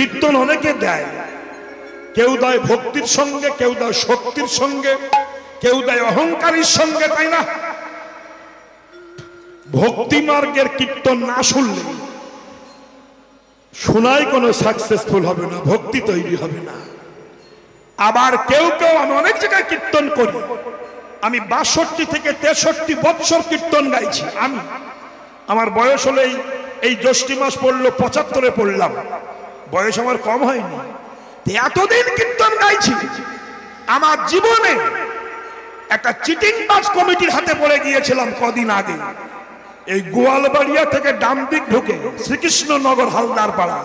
কীর্তন অনেকে দেয়, কেউ দেয় ভক্তির সঙ্গে, কেউ দেয় শক্তির সঙ্গে, কেউ দেয় অহংকারীর সঙ্গে, তাই না? ভক্তি মার্গের কীর্তন না শুনলে শোনাই কোনো সাকসেসফুল হবে না, ভক্তি তৈরি হবে না। আবার কেউ কেউ, আমি অনেক জায়গায় কীর্তন করি, আমি ৬২ থেকে ৬৩ বৎসর কীর্তন গাইছি। আমার বয়স হলে এই জ্যৈষ্ঠী মাস পড়লো ৭৫-এ পড়লাম, বয়স আমার কম হয়নি। এতদিন কীর্তন গাইছি, আমার জীবনে একটা চিটিংবাজ কমিটির হাতে পড়ে গিয়েছিলাম কদিন আগে। এই গোয়ালবাড়িয়া থেকে ডান দিক ঢুকে শ্রীকৃষ্ণনগর হালদার পাড়া,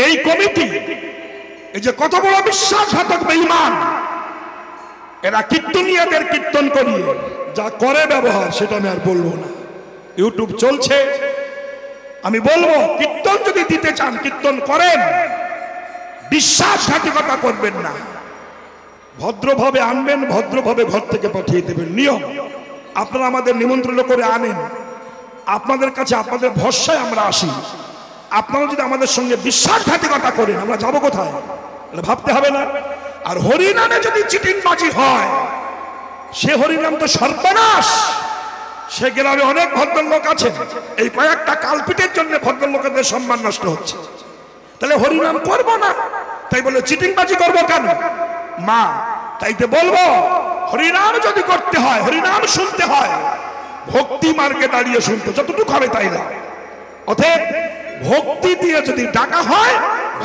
এই কমিটি, এই যে কত বড় বিশ্বাসঘাতক বেঈমান, এরা কীর্তনীয়দের কীর্তন করিয়ে যা করে ব্যবহার, সেটা আমি আর বলবো না। ইউটিউব চলছে, আমি বলবো কীর্তন যদি দিতে চান কীর্তন করেন, বিশ্বাসঘাতকতা করবেন না, ভদ্রভাবে আনবেন, ভদ্রভাবে ঘর থেকে পাঠিয়ে দেবেন। নিয়ম, আপনারা আমাদের নিমন্ত্রণ করে আনেন, আপনাদের কাছে আপনাদের ভরসায় আমরা আসি। আপনারা যদি আমাদের সঙ্গে বিশ্বাসঘাতকতা করেন, আমরা যাবো কোথায়? ভাবতে হবে না। আর হরিনামে যদি চিটিংবাজি হয়, সে হরিনাম তো সর্বনাশ। সে গ্রামে অনেক ভদ্রলোক আছে, এই কয়েকটা কালপিটের জন্য ভদ্রলোকের সম্মান নষ্ট হচ্ছে। তাহলে হরিনাম করবো না, তাই বলে চিটিংবাজি করবো কেন? মা, তাইতে বলবো হরিনাম যদি করতে হয়, হরিনাম শুনতে হয়, ভক্তি মার্গে দাঁড়িয়ে শুনতে, যতটুকু হবে তাই না। অতএব ভক্তি দিয়ে যদি ডাকা হয়,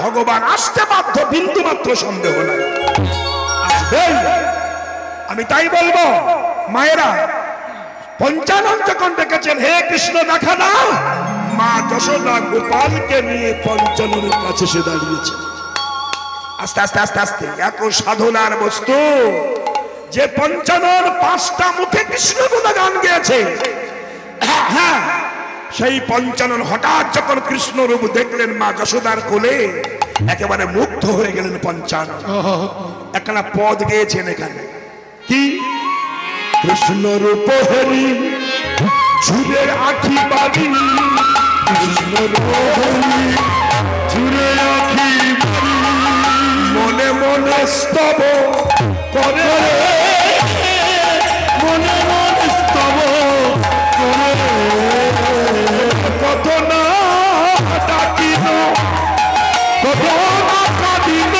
ভগবান আসতে বাধ্য, বিন্দু মাত্র সন্দেহ নাই, আসবেই। আমি তাই বলবো, মায়েরা পঞ্চানন যখন ডেকেছেন, হে কৃষ্ণ দেখা দাও, মা যশোদা গোপালকে নিয়ে পঞ্চাননের কাছে সে দাঁড়িয়েছে। আস্তে আস্তে আস্তে আস্তে এত সাধনার বস্তু যে পঞ্চানন 5টা মুখে কৃষ্ণ গুণগান গেয়েছে। হ্যাঁ, সেই পঞ্চানন হঠাৎ যখন কৃষ্ণ রূপ দেখলেন মা যশোদার কোলে, একেবারে মুগ্ধ হয়ে গেলেন পঞ্চানন। একখানা পদ গেয়েছেন এখানে, কি? কৃষ্ণ রূপ হরি চুরে আখি বাড়ি, কৃষ্ণ রূপ হরি চুরে আখি বাড়ি, মনে মনে স্তব করে, মনে মনে স্তব করে, কত না ডাকিল, কত না কাঁদিল,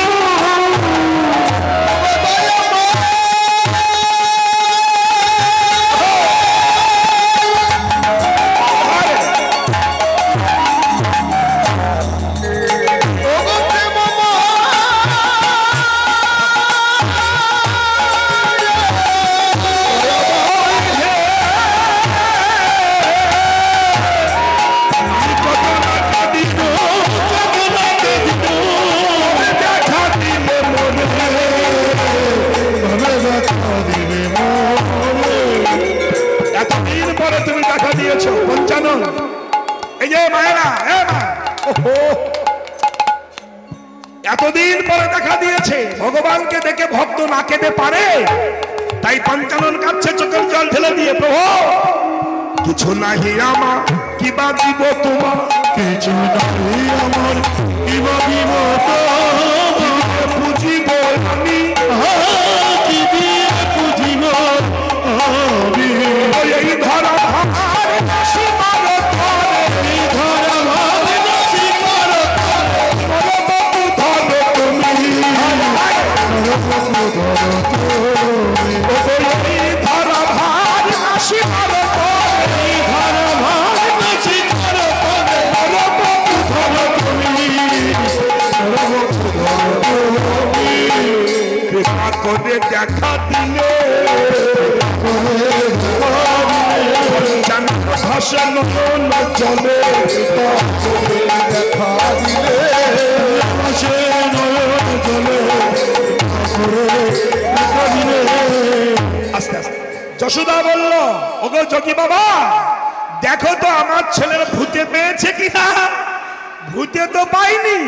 পঞ্চানন। এই যে মায়েরা, এতদিন পরে দেখা দিয়েছে, ভগবানকে দেখে ভক্ত না কেঁদে পারে, তাই পঞ্চানন কাঁদছে চোখের জল ঢেলে দিয়ে, প্রভু কিছু নাহি আমার, কিবা দিব তোমার, কিছু নাহি আমার, কিবা দিব তোমার, বুঝিব আমি, কি দিয়ে বুঝিব আমি, এই ধরা করে দেখা দিলে, ভাষণ চলে দেখা দিলে, আস্তে আস্তে যশোদা বলল, ওগো যোগী বাবা, দেখো তো আমার ছেলের ভূতে পেয়েছে কিনা। ভূতে তো পাইনি,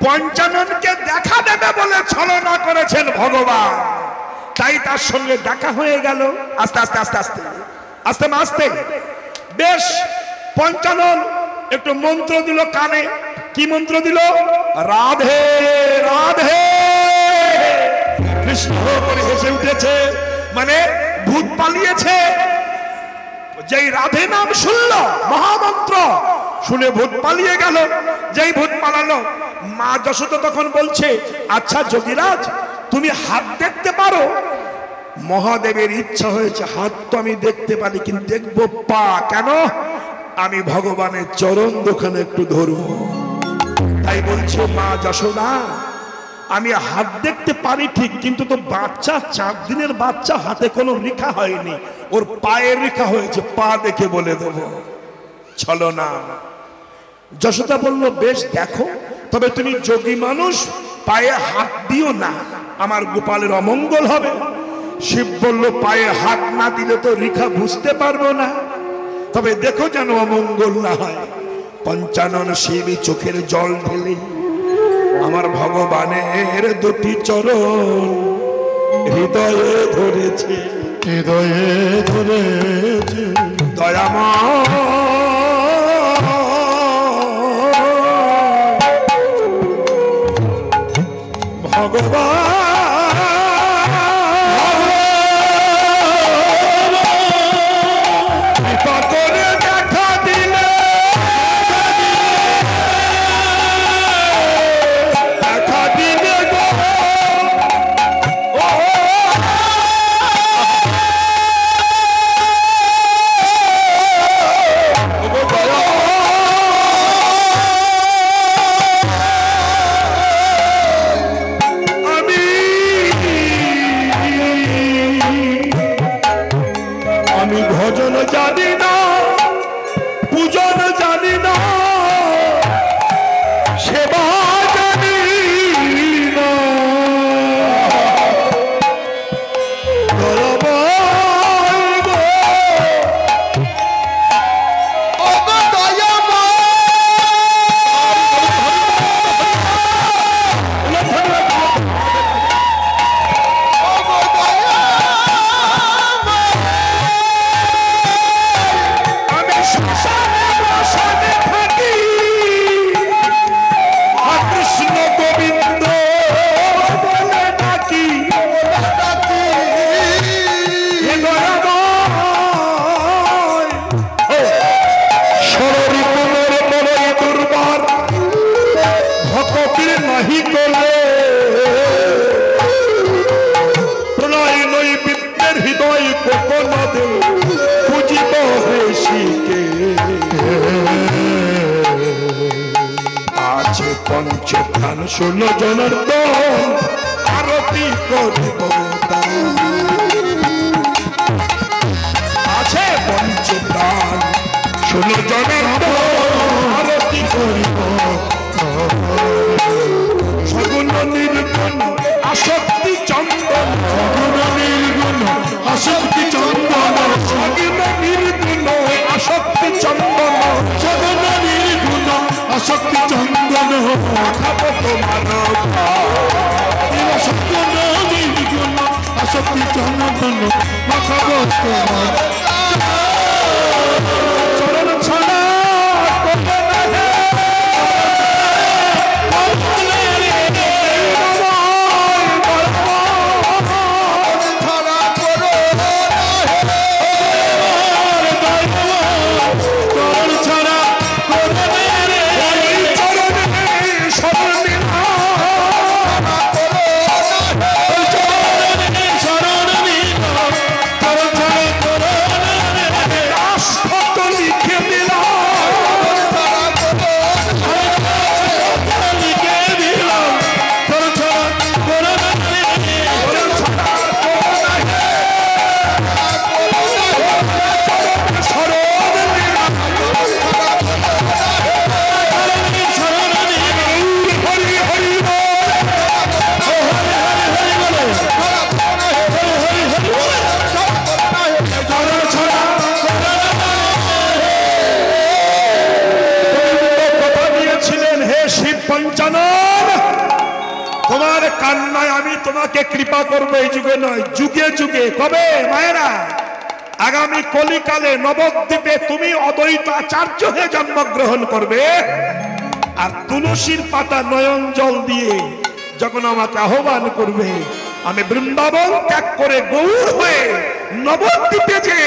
পঞ্চাননকে দেখা দেবে বলে ছলনা করেছেন ভগবান, তাই তার সঙ্গে দেখা হয়ে গেল। আস্তে আস্তে আস্তে আস্তে আস্তে আস্তে বেশ পঞ্চানন একটু মন্ত্র দিল কানে। কি মন্ত্র দিল? রাধে রাধে কৃষ্ণ করে হেসে উঠেছে, মানে ভূত পালিয়েছে। যেই রাধে নাম শুনল মহামন্ত্র শুনে ভূত পালিয়ে গেল। যেই ভূত পালালো মা যশোদা তখন বলছে, আচ্ছা যোগীরাজ তুমি হাত দেখতে পারো? মহাদেবের ইচ্ছা হয়েছে হাত তো আমি দেখতে পারি, কিন্তু দেখবো পা। কেন? আমি ভগবানের চরণ দোকানে একটু ধরবো। তাই বলছে মা যশোদা আমি হাত দেখতে পারি ঠিক, কিন্তু তো বাচ্চা 4 দিনের বাচ্চা, হাতে কোনো রেখা হয়নি, ওর পায়ের রেখা হয়েছে, পা দেখে বলে দেবো। চলো না। যশোদা বলল বেশ দেখো, তবে তুমি যোগী মানুষ, পায়ে হাত দিও না, আমার গোপালের অমঙ্গল হবে। শিব বলল পায়ে হাত না দিলে তো রেখা বুঝতে পারবো না, তবে দেখো যেন অমঙ্গল না হয়। পঞ্চানন শিবী চোখের জল ঢেলে আমার ভগবানের 2টি চরণ হৃদয়ে ধরেছে, হৃদয়ে ধরেছে। দয়াময় ভগবান কৃপা করে দেখা দিলে, দেখা দিলে গো আমি ভজন জানি না, পূজন জানি না, সেবা জানি না, পঞ্চপ্রাণ 16 জনার্দন আরতি করিব। আছে পঞ্চপ্রাণ 16 জনার্দন আরতি করিব। সগুণ নির্গুণ আসক্তি চন্দন, সগুণ নির্গুণ আসক্তি চন্দন, সগুণ নির্গুণ আসক্তি চন্দন, সগুণ নির্গুণ আসক্তি চন্দন মাখাবো তোমার সগুণ নির্গুণ আসক্তি চন্দন মাখাবো তোমার চরণ ছাড়া কান্নায় আমি তোমাকে কৃপা করবো, এই যুগে নয়, যুগে যুগে। কবে মায়েরা? আগামী কলিকালে নবদ্বীপে তুমি অদ্বৈত আচার্য হয়ে জন্মগ্রহণ করবে। আর তুলসীর পাতা নয়ন জল দিয়ে যখন আমাকে আহ্বান করবে, আমি বৃন্দাবন ত্যাগ করে গৌর হয়ে নবদ্বীপে যে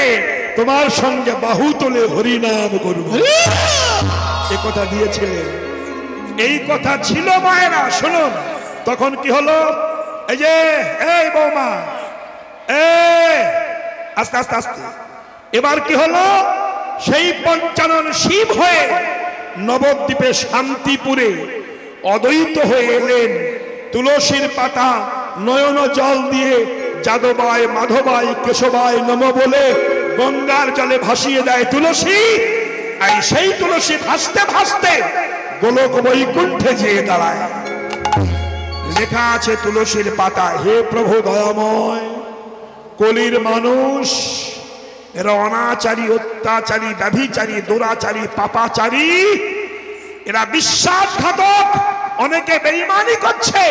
তোমার সঙ্গে বাহু তোলে হরিনাম করব। এ কথা দিয়েছিলেন। এই কথা ছিল মায়েরা। শুনুন তখন কি হলো, এই যে এই বৌমা, আস্তে আস্তে আস্তে, এবার কি হলো, সেই পঞ্চানন শিব হয়ে নবদ্বীপে শান্তিপুরে অদ্বৈত হয়ে এলেন। তুলসীর পাতা নয়ন জল দিয়ে যাদবায় মাধবায় কেশবায় নম বলে গঙ্গার জলে ভাসিয়ে দেয় তুলসী। আর সেই তুলসী ভাসতে ভাসতে গোলক বৈকুণ্ঠে যেয়ে দাঁড়ায়। লেখা আছে তুলসীর পাতা, হে প্রভু দয়াময়, কলির মানুষ এরা অনাচারী, অত্যাচারী, ব্যভিচারী, দুরাচারী, পাপাচারী, এরা বিশ্বাসঘাতক, অনেকে বেঈমানি করছে,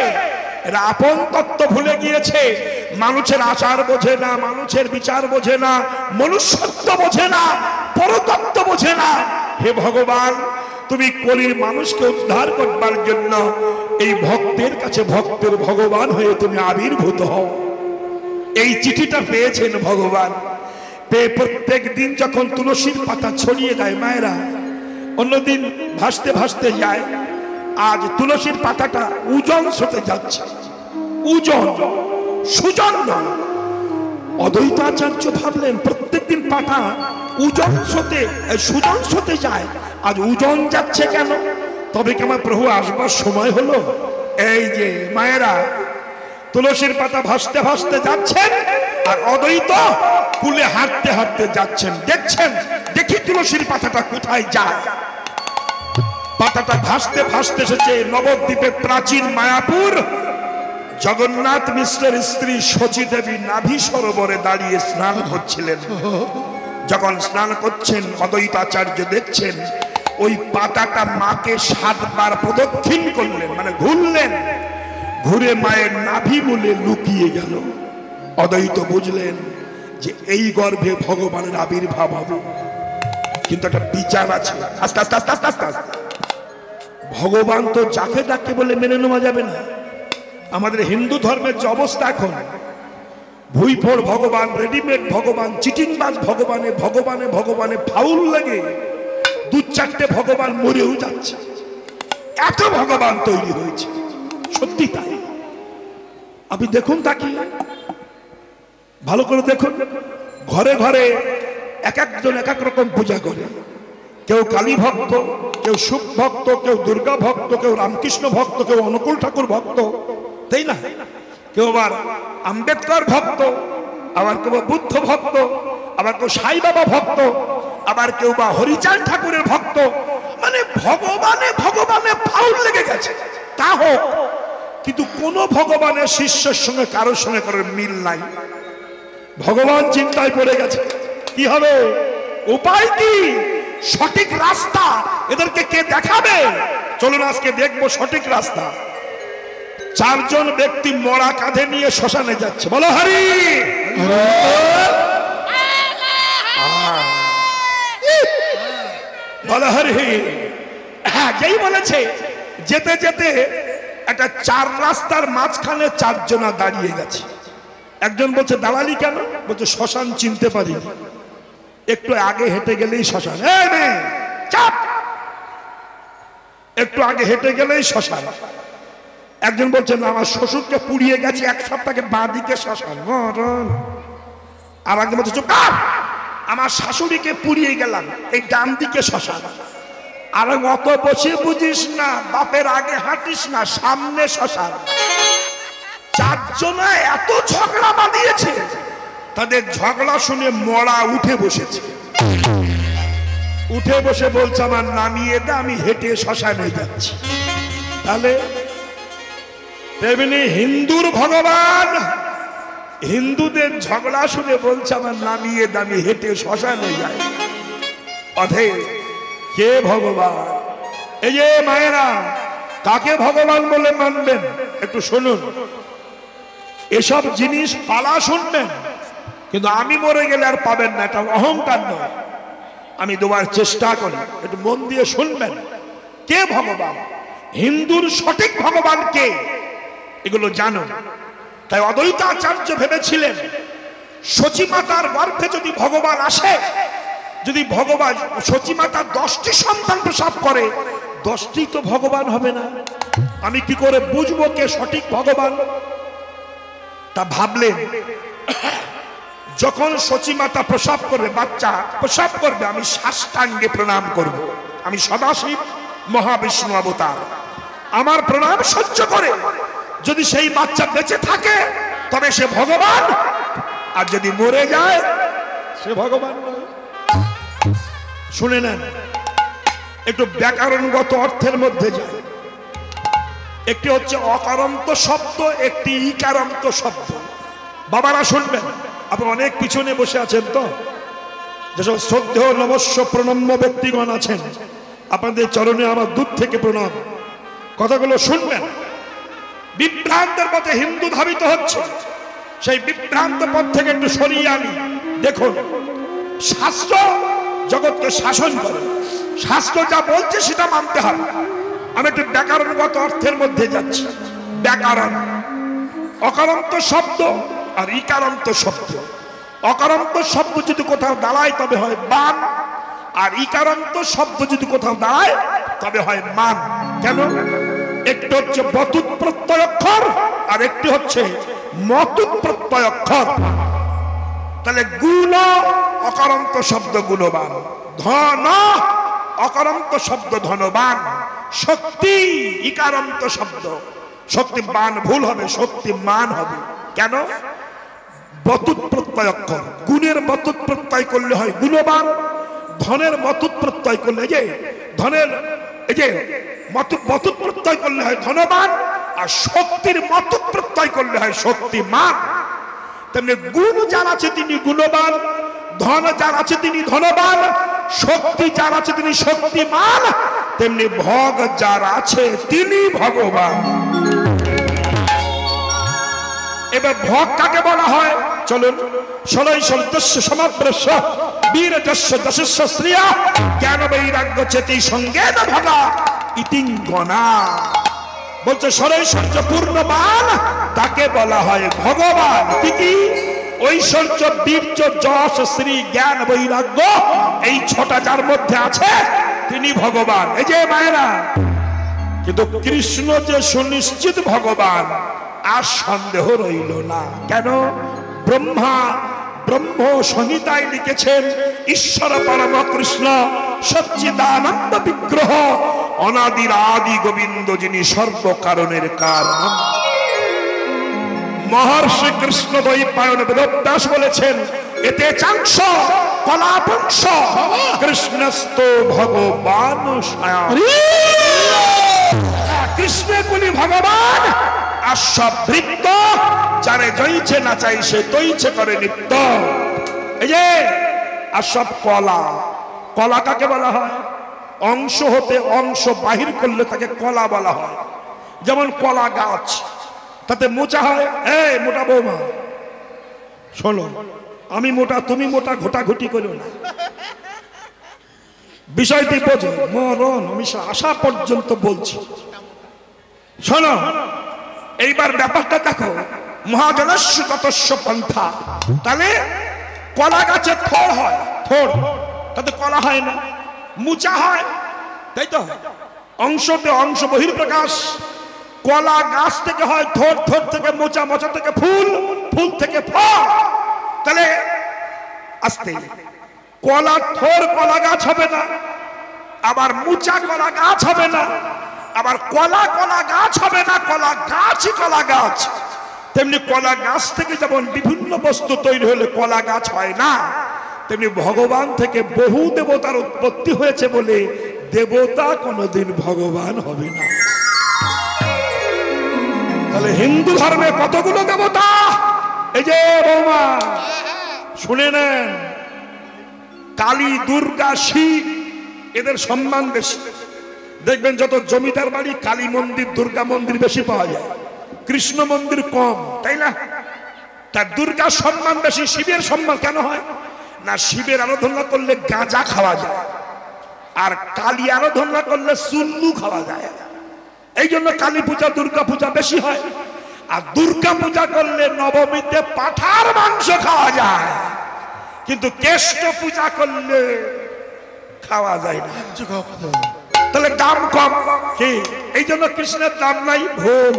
এরা আপন তত্ত্ব ভুলে গিয়েছে, মানুষের আচার বোঝে না, মানুষের বিচার বোঝে না, মনুষ্যত্ব বোঝে না, পরতত্ত্ব বোঝে না। হে ভগবান, তুমি কলির মানুষকে উদ্ধার করবার জন্য এই ভক্তের কাছে ভক্তের ভগবান হয়ে তুমি আবির্ভূত হও। এই চিঠিটা পেয়েছেন ভগবান, পেয়ে প্রত্যেক দিন যখন তুলসীর পাতা ছড়িয়ে দেয় মায়েরা, অন্যদিন ভাসতে ভাসতে যায়, আজ তুলসীর পাতাটা উজন হতে যাচ্ছে। উজন, সুজন নয়। অদ্বৈতাচার্য ভাবলেন প্রত্যেকদিন পাতা উজন হতে সুজন হতে যায়, আজ উজন যাচ্ছে কেন? তবে কি আমার প্রভু আসবার সময় হলো? এই যে মায়েরা, তুলসীর পাতা ভাসতে ভাসতে যাচ্ছেন আর অদ্বৈত কুলে হাঁটতে হাঁটতে যাচ্ছেন। দেখছেন, দেখি তুলসীর পাতাটা কোথায় যায়। পাতাটা ভাসতে ভাসতে এসেছে নবদ্বীপের প্রাচীন মায়াপুর। জগন্নাথ মিশ্রের স্ত্রী শচী দেবী নাভি সরোবরে দাঁড়িয়ে স্নান করছিলেন। যখন স্নান করছেন, অদ্বৈতাচার্য দেখছেন ওই পাতাটা মাকে 7 বার প্রদক্ষিণ করলেন, মানে ঘুরলেন, ঘুরে মায়ের নাভি মূলে লুকিয়ে গেল। অদ্বৈত বুঝলেন যে এই গর্ভে ভগবানের আবির্ভাব হবে, কিন্তু একটা বিচার আছে। আস্তে আস্তে আস্তে আস্তে আস্তে আস্তে ভগবান তো যাকে ডাকে বলে মেনে নেওয়া যাবে না। আমাদের হিন্দু ধর্মের যে অবস্থা এখন, ভুইফোড় ভগবান, রেডিমেড ভগবান, চিটিংবাজ ভগবানে ভগবানে ভগবানে ফাউল লাগে 2-4টে ভগবান মরেও যাচ্ছে। এত ভগবান তৈরি হয়েছে, সত্যি তাই। আপনি দেখুন, তাকিয়ে ভালো করে দেখুন, ঘরে ঘরে এক একজন এক এক রকম পূজা করে। কেউ কালী ভক্ত, কেউ শিব ভক্ত, কেউ দুর্গা ভক্ত, কেউ রামকৃষ্ণ ভক্ত, কেউ অনুকূল ঠাকুর ভক্ত, তাই না? কেউ আবার আম্বেদকর ভক্ত, আবার কেউ বুদ্ধ ভক্ত, আবার কেউ সাই বাবা ভক্ত, আবার কেউ বা হরিচাঁদ ঠাকুরের ভক্ত। মানে ভগবানে ভগবানে ফাউল লেগে গেছে। তা হোক, কিন্তু কোন ভগবানের শিষ্যের সঙ্গে কারোর সঙ্গে কারোর মিল নাই। ভগবান চিন্তায় পড়ে গেছে, কি হবে, উপায় কি, সঠিক রাস্তা এদেরকে কে দেখাবে? চলুন আজকে দেখবো সঠিক রাস্তা। 4 জন ব্যক্তি মরা কাঁধে নিয়ে শ্মশানে যাচ্ছে। বলো হরি। বলো হরি। হ্যাঁ, যেই বলেছে, যেতে যেতে একটা 4 রাস্তার মাঝখানে 4 জনা দাঁড়িয়ে গেছে। একজন বলছে, দাঁড়ালি কেন? বলছে, শ্মশান চিনতে পারিনি, একটু আগে হেঁটে গেলেই শ্মশান। চাপ, একটু আগে হেঁটে গেলেই শ্মশান। একজন বলছে, না, আমার শ্বশুরকে পুড়িয়ে গেছে 1 সপ্তাহে, বাঁ দিকে শ্মশান। আর একজন বলছে, চুপ কর, আমার শাশুড়িকে পুড়িয়ে গেলাম, এই ডান দিকে শ্মশান। আর অত বসে বুঝিস না, বাপের আগে হাঁটিস না, সামনে শ্মশান। 4 জনা এত ঝগড়া বাঁধিয়েছে, তাদের ঝগড়া শুনে মরা উঠে বসেছে। উঠে বসে বলছে, আমার নামিয়ে দে, আমি হেঁটে শ্মশানে যাচ্ছি। তাহলে তেমনি হিন্দুর ভগবান হিন্দুদের ঝগড়া শুনে বলছে, আমার নামিয়ে দে, আমি হেঁটে শ্মশানে যাই। অথে কে ভগবান? এই যে মায়েরা, কাকে ভগবান বলে মানবেন একটু শুনুন। এসব জিনিস পালা শুনবেন, কিন্তু আমি মরে গেলে আর পাবেন না, এটা অহংকার নয়। আমি 2বার চেষ্টা করি, একটু মন দিয়ে শুনবেন। কে ভগবান, হিন্দুর সঠিক ভগবান কে, এগুলো জানো। তাই অদ্বৈতাচার্য ভেবেছিলেন সচিমাতার গর্ভে যদি ভগবান আসে, যদি ভগবান সচিমাতা 10টি সন্তান প্রসব করে, 10টি তো ভগবান হবে না, আমি কি করে বুঝবো কে সঠিক ভগবান? তা ভাবলেন যখন সচিমাতা প্রসব করবে, বাচ্চা প্রসব করবে, আমি সাষ্টাঙ্গে প্রণাম করব। আমি সদাশিব মহাবিষ্ণু অবতার, আমার প্রণাম সহ্য করে যদি সেই বাচ্চা বেঁচে থাকে তবে সে ভগবান, আর যদি মরে যায় সে ভগবান নয়। শুনে নেন, একটু ব্যাকরণগত অর্থের মধ্যে যায়। একটি হচ্ছে অকারান্ত শব্দ, একটি ইকারান্ত শব্দ। বাবারা শুনবেন, আপনি অনেক পিছনে বসে আছেন, তো যেসব শ্রদ্ধেয় নমস্য প্রণম্য ব্যক্তিগণ আছেন, আপনাদের চরণে আমার দূর থেকে প্রণাম। কথাগুলো শুনবেন। বিভ্রান্তের পথে হিন্দু ধাবিত হচ্ছে, সেই বিভ্রান্ত পথ থেকে একটু সরিয়ে আনি। দেখুন, শাস্ত্র জগৎকে শাসন করে, শাস্ত্র যা বলছে সেটা মানতে হবে। আমি একটু ব্যাকরণগত অর্থের মধ্যে যাচ্ছি। ব্যাকরণ, অকারান্ত শব্দ আর ইকারান্ত শব্দ। অকারান্ত শব্দ যদি কোথাও দাঁড়ায় তবে হয় বান, আর ইকারান্ত শব্দ যদি কোথাও দাঁড়ায় তবে হয় মান। কেন? একটি হচ্ছে বতুত প্রত্যয় অক্ষর, আর একটি হচ্ছে মতুত প্রত্যয় অক্ষর। তাহলে গুণ অকারান্ত শব্দ গুণবান, ধন অকারান্ত শব্দ ধনবান, শক্তি ইকারান্ত শব্দ, শক্তিবান ভুল হবে, শক্তিমান হবে। কেন? বতুত প্রত্যয় অক্ষর। গুণের বতুত প্রত্যয় করলে হয় গুণবান, ধনের মতুত প্রত্যয় করলে, এই যে ধনের এই যে মতুত প্রত্যয় করলে হয় ধনবান, আর শক্তির মতুত প্রত্যয় করলে হয় শক্তিমান। তেমনি গুণ যার আছে তিনি গুণবান, ধন যার আছে তিনি ধনবান, শক্তি যার আছে তিনি শক্তিমান, তেমনি ভগ যার আছে তিনি ভগবান। এবার ভগ কাকে বলা হয়? চলুন, ষোলই সন্তস্য সমাপ্রস্য বীর যস্য যশস্য শ্রিয়া জ্ঞান বৈরাগ্য চেতি সঙ্গেন ভাবা ইতিঙ্গনা। বলছে ষড়ৈশ্বর্য পূর্ণবান তাকে বলা হয় ভগবান। কি? ঐশ্বর্য, বীর্য, যশ, শ্রী, জ্ঞান, বৈরাগ্য, এই ছটা যার মধ্যে আছে তিনি ভগবান। এই যে মায়েরা, কিন্তু কৃষ্ণ যে সুনিশ্চিত ভগবান আর সন্দেহ রইল না। কেন? ব্রহ্ম সংহিতায় লিখেছেন, ঈশ্বর পরম কৃষ্ণ সচ্চিদানন্দ বিগ্রহ অনাদির আদি গোবিন্দ, যিনি সর্বকারণের কারণ। মহর্ষি কৃষ্ণ দ্বৈপায়ন বেদব্যাস বলেছেন, এতে চাংশ কলাপংশ কৃষ্ণস্ত ভগবান স্বয়ং। কৃষ্ণের কুলি ভগবান, আর সব বৃত্ত যারে জয়ছে না চাই সে তৈছে করে নিত্য। এই যে আর সব কলা, কলা কাকে বলা হয়? অংশ হতে অংশ বাহির করলে তাকে কলা বলা হয়। যেমন কলা গাছ, তাতে মোচা হয়। এই মোটা বৌমা শোনো, আমি মোটা তুমি মোটা, ঘোটাঘুটি করো না, বিষয়টি বোঝো। মরণ আমি আসা পর্যন্ত বলছি, শোনো। এইবার ব্যাপারটা দেখো, মহাজনস্য ততস্য পন্থা। তাহলে কলা গাছে থোড় হয়, থোড়, তাতে কলা হয় না, মুচা হয়, তাই তো? অংশতে অংশ বহির্প্রকাশ। কলা গাছ থেকে হয় থোড়, থোড় থেকে মোচা, মোচা থেকে ফুল, ফুল থেকে ফল। তাহলে আস্তে কলা থোড় কলা গাছ হবে না, আবার মুচা কলা গাছ হবে না, আবার কলা কলা গাছ হবে না, কলা গাছই কলা গাছ। তেমনি কলা গাছ থেকে যেমন বিভিন্ন বস্তু তৈরি হলে কলা গাছ হয় না, তেমনি ভগবান থেকে বহু দেবতার উৎপত্তি হয়েছে বলে দেবতা কোনোদিন ভগবান হবে না। তাহলে হিন্দু ধর্মে কতগুলো দেবতা? এই যে বৌমা শুনে নেন, কালী, দুর্গা, শিব, এদের সম্মান বেশি। দেখবেন যত জমিদার বাড়ি কালী মন্দির, দুর্গা মন্দির বেশি পাওয়া যায়, কৃষ্ণ মন্দির কম, তাই না? তার দুর্গার সম্মান বেশি। শিবের সম্মান কেন হয় না? শিবের আরাধনা করলে গাঁজা খাওয়া যায়, আর কালী আরাধনা করলে সুন্নু খাওয়া যায়। এই জন্য কালী পূজা দুর্গা পূজা বেশি হয়। আর দুর্গা পূজা করলে নবমীতে পাঁঠার মাংস খাওয়া যায়, কিন্তু কেষ্ট পূজা করলে খাওয়া যায় না। তাহলে দাম কম কি? এই জন্য কৃষ্ণের দাম নাই। ভুল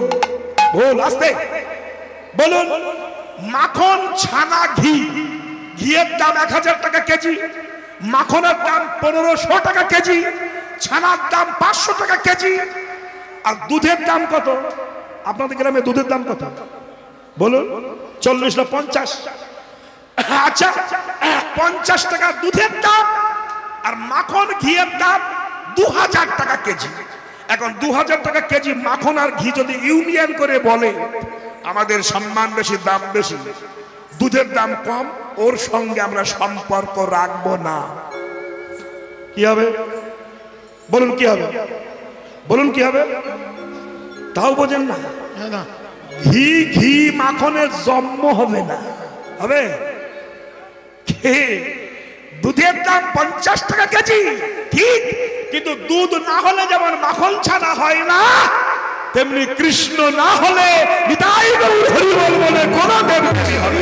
ভুল, আসতে বলুন। মাখন, ছানা, ঘি, ঘিয়ের দাম 1000 টাকা কেজি, মাখনের দাম 1500 টাকা কেজি, ছানার দাম 500 টাকা কেজি। আর দুধের দাম কত? আপনাদের গ্রামে দুধের দাম কত বলুন? 40 না 50? আচ্ছা, 50 টাকা দুধের দাম, আর মাখন ঘিয়ের দাম 2000 টাকা কেজি। এখন 2000 টাকা কেজি মাখন আর ঘি যদি ইউনিয়ন করে বলে আমাদের সম্মান বেশি, দাম বেশি, দুধের দাম কম, ওর সঙ্গে আমরা সম্পর্ক রাখবো না, কি হবে বলুন? কি হবে বলুন? কি হবে? তাও বোঝেন না? ঘি ঘি মাখনের জন্ম হবে না, হবে? দুধের দাম 50 টাকা কেজি, ঠিক, কিন্তু দুধ না হলে যেমন মাখন ছানা হয় না, তেমনি কৃষ্ণ না হলে নিতাই গৌর হরি বল বলে কোন দেবদেবী হবে।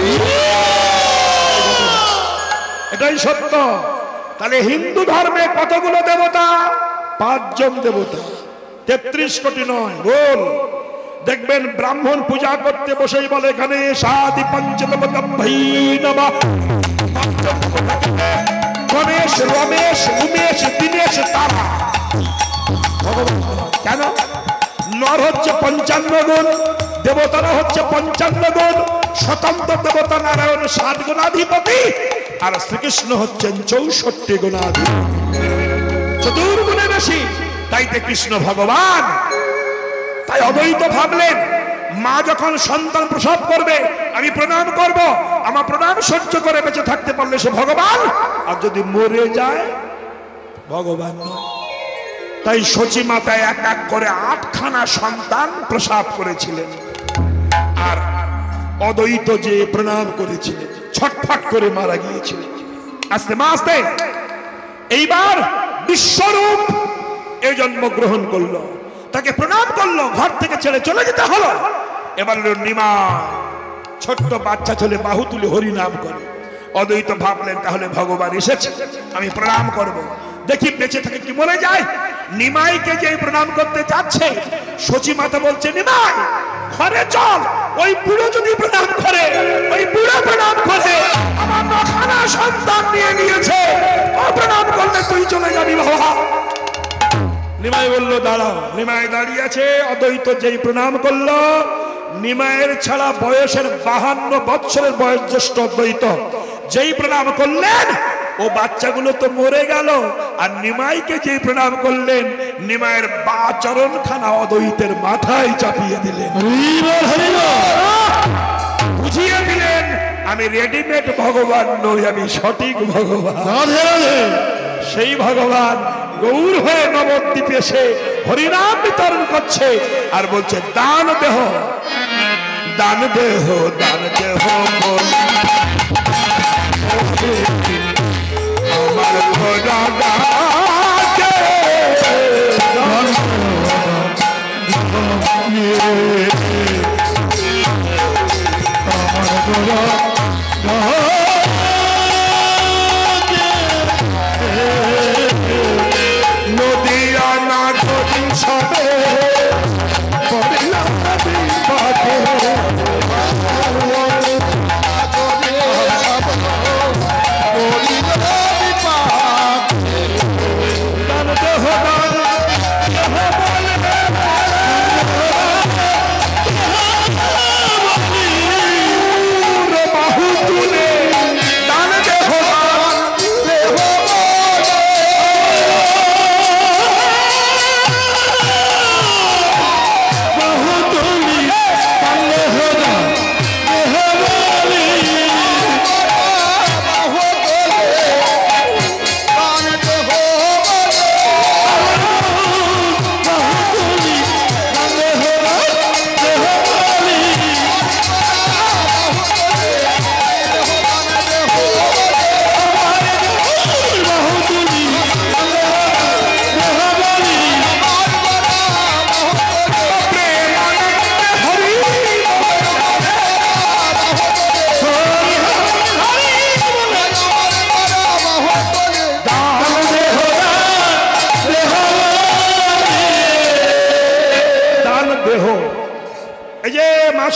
এটাই সত্য। তাহলে হিন্দু ধর্মে কতগুলো দেবতা? 5 জন দেবতা, 33 কোটি নয়। বল, দেখবেন ব্রাহ্মণ পূজা করতে বসেই বলে এখানে সাদি পঞ্চদেবতা ভাই নমঃ। গণেশ, রমেশ, উমেশ, দীনেশ, তারা। কেন? নর হচ্ছে 55 গুণ, দেবতারা হচ্ছে 55 গুণ, স্বতন্ত্র দেবতা নারায়ণ 7 গুণাধিপতি, আর শ্রীকৃষ্ণ হচ্ছেন 64 গুণাধিপতি, চতুর্গুণে বেশি। তাইতে কৃষ্ণ ভগবান। তাই অদ্বৈত ভাবলেন মা যখন সন্তান প্রসব করবে আমি প্রণাম করব, আমার প্রণাম সহ্য করে বেঁচে থাকতে পারলে সে ভগবান, আর যদি মরে যায় ভগবান নয়। তাই সচী মাতা এক এক করে 8খানা সন্তান প্রসব করেছিলেন, আর অদ্বৈত যে প্রণাম করেছিলেন ছটফট করে মারা গিয়েছিলেন। আস্তে আস্তে এইবার বিশ্বরূপ এই জন্মগ্রহণ করলো, তাকে প্রণাম করলো, ঘর থেকে ছেড়ে চলে যেতে হলো। এবার নিমা ছোট্ট বাচ্চা ছেলে বাহু তুলে হরি নাম করে। অদ্বৈত ভাবলেন তাহলে ভগবান এসেছে, আমি প্রণাম করব, দেখি বেঁচে থাকে কি মরে যায়। নিমাইকে যে প্রণাম করতে যাচ্ছে, সচী মাতা বলছে নিমাই ঘরে চল, ওই বুড়ো যদি প্রণাম করে, ওই বুড়ো প্রণাম করে, আমার 9খানা সন্তান নিয়ে নিয়েছে, ও প্রণাম করলে তুই চলে যাবি বাবা। নিমাই বলল দাঁড়াও। নিমাই দাঁড়িয়ে আছে। অদ্বৈত যেই প্রণাম করলো, নিমাইয়ের ছাড়া বয়সের 52 বৎসরের বয়স জ্যেষ্ঠ অদ্বৈত যেই প্রণাম করলেন, ও বাচ্চাগুলো তো মরে গেল, আর নিমাইকে যেই প্রণাম করলেন, নিমাইয়ের বা চরণখানা অদ্বৈতের মাথায় চাপিয়ে দিলেন, বুঝিয়ে দিলেন আমি রেডিমেড ভগবান নই, আমি সঠিক ভগবান। সেই ভগবান গৌর হয়ে নবদ্বীপে এসে হরিনাম বিতরণ করছে আর বলছে দান দেহ, দান দেহ, দান দেহ, আমার খোদা ডাকে, নদিয়া না যদি সবে পড়লাম নদী পাঠে,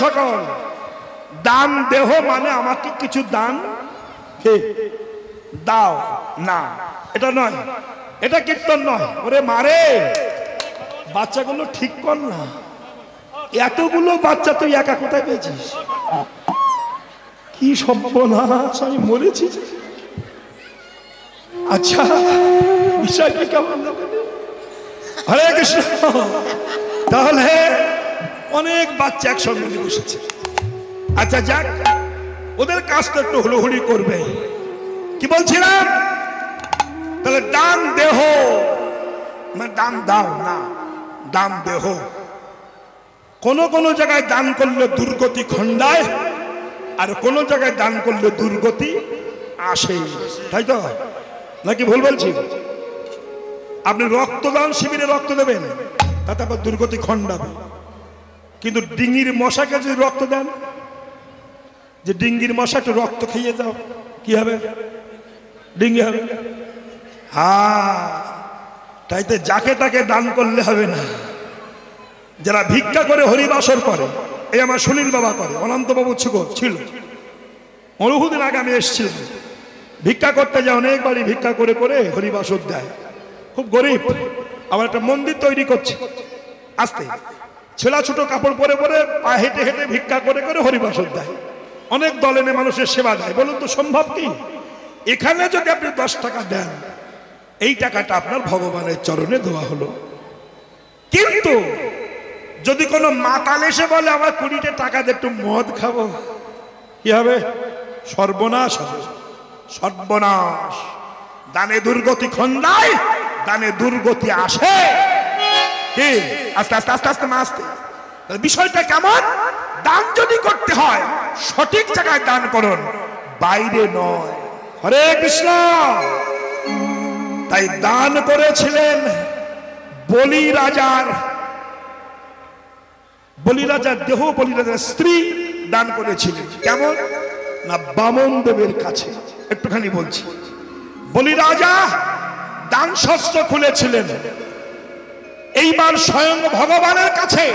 সকল, দান দেহ মানে আমাকে কিছু দান দাও না, এটা নয়, এটা কীর্তন নয়। ওরে মারে, বাচ্চাগুলো ঠিক কর না, এতগুলো বাচ্চা তুই একা কোথায় পেয়েছিস? কি সর্বনাশ, আমি মরেছি। আচ্ছা, বিষয়টা কেমন? হরে কৃষ্ণ। তাহলে অনেক বাচ্চা একসঙ্গে নিয়ে বসেছে। আচ্ছা যাক, ওদের কাজ তো একটু হুড়োহুড়ি করবে। কি বলছিলাম? তাহলে দান দেহ মানে দান দাও না, দান দেহ। কোন কোন জায়গায় দান করলে দুর্গতি খণ্ডায়, আর কোন জায়গায় দান করলে দুর্গতি আসে, তাই তো নাকি ভুল বলছি? আপনি রক্তদান শিবিরে রক্ত দেবেন, তাতে আবার দুর্গতি খণ্ডাবে। কিন্তু ডিঙ্গির মশাকে যদি রক্ত দেন, যে ডিঙ্গির মশা একটু রক্ত খেয়ে যাও, কি হবে? ডিঙ্গি হবে। হ্যাঁ, তাইতে যাকে তাকে দান করলে হবে না। যারা ভিক্ষা করে হরিবাসর করে, এই আমার সুনীল বাবা করে, অনন্তবাবু ছিল, বহুদিন আগে আমি এসেছিলাম। ভিক্ষা করতে যায়, অনেক বাড়ি ভিক্ষা করে করে হরিবাসর দেয়। খুব গরিব, আবার একটা মন্দির তৈরি করছে। আস্তে ছেলা ছোট কাপড় পরে পরে পা হেঁটে হেঁটে ভিক্ষা করে করে হরিবাসর দেয়। অনেক দল এনে মানুষের সেবা দেয়। বলুন তো সম্ভব কি? এখানে যদি আপনি 10 টাকা দেন, এই টাকাটা আপনার ভগবানের চরণে দেওয়া হলো। কিন্তু যদি কোনো মাতাল এসে বলে আমার 20টা টাকা দিয়ে একটু মদ খাবো, কি হবে? সর্বনাশ হবে, সর্বনাশ। দানে দুর্গতি খণ্ডায়, দানে দুর্গতি আসে। কি আস্তে আস্তে আস্তে আস্তে আস্তে বিষয়টা কেমন? দান যদি করতে হয় সঠিক জায়গায় দান করুন, বাইরে নয়। হরে কৃষ্ণ। তাই দান করেছিলেন বলি রাজার দেহ, বলি রাজার স্ত্রী দান করেছিলেন। কেমন না? বামন দেবের কাছে। একটুখানি বলছি, বলি রাজা দান শস্ত্র খুলেছিলেন। এইবার স্বয়ং ভগবানের কাছে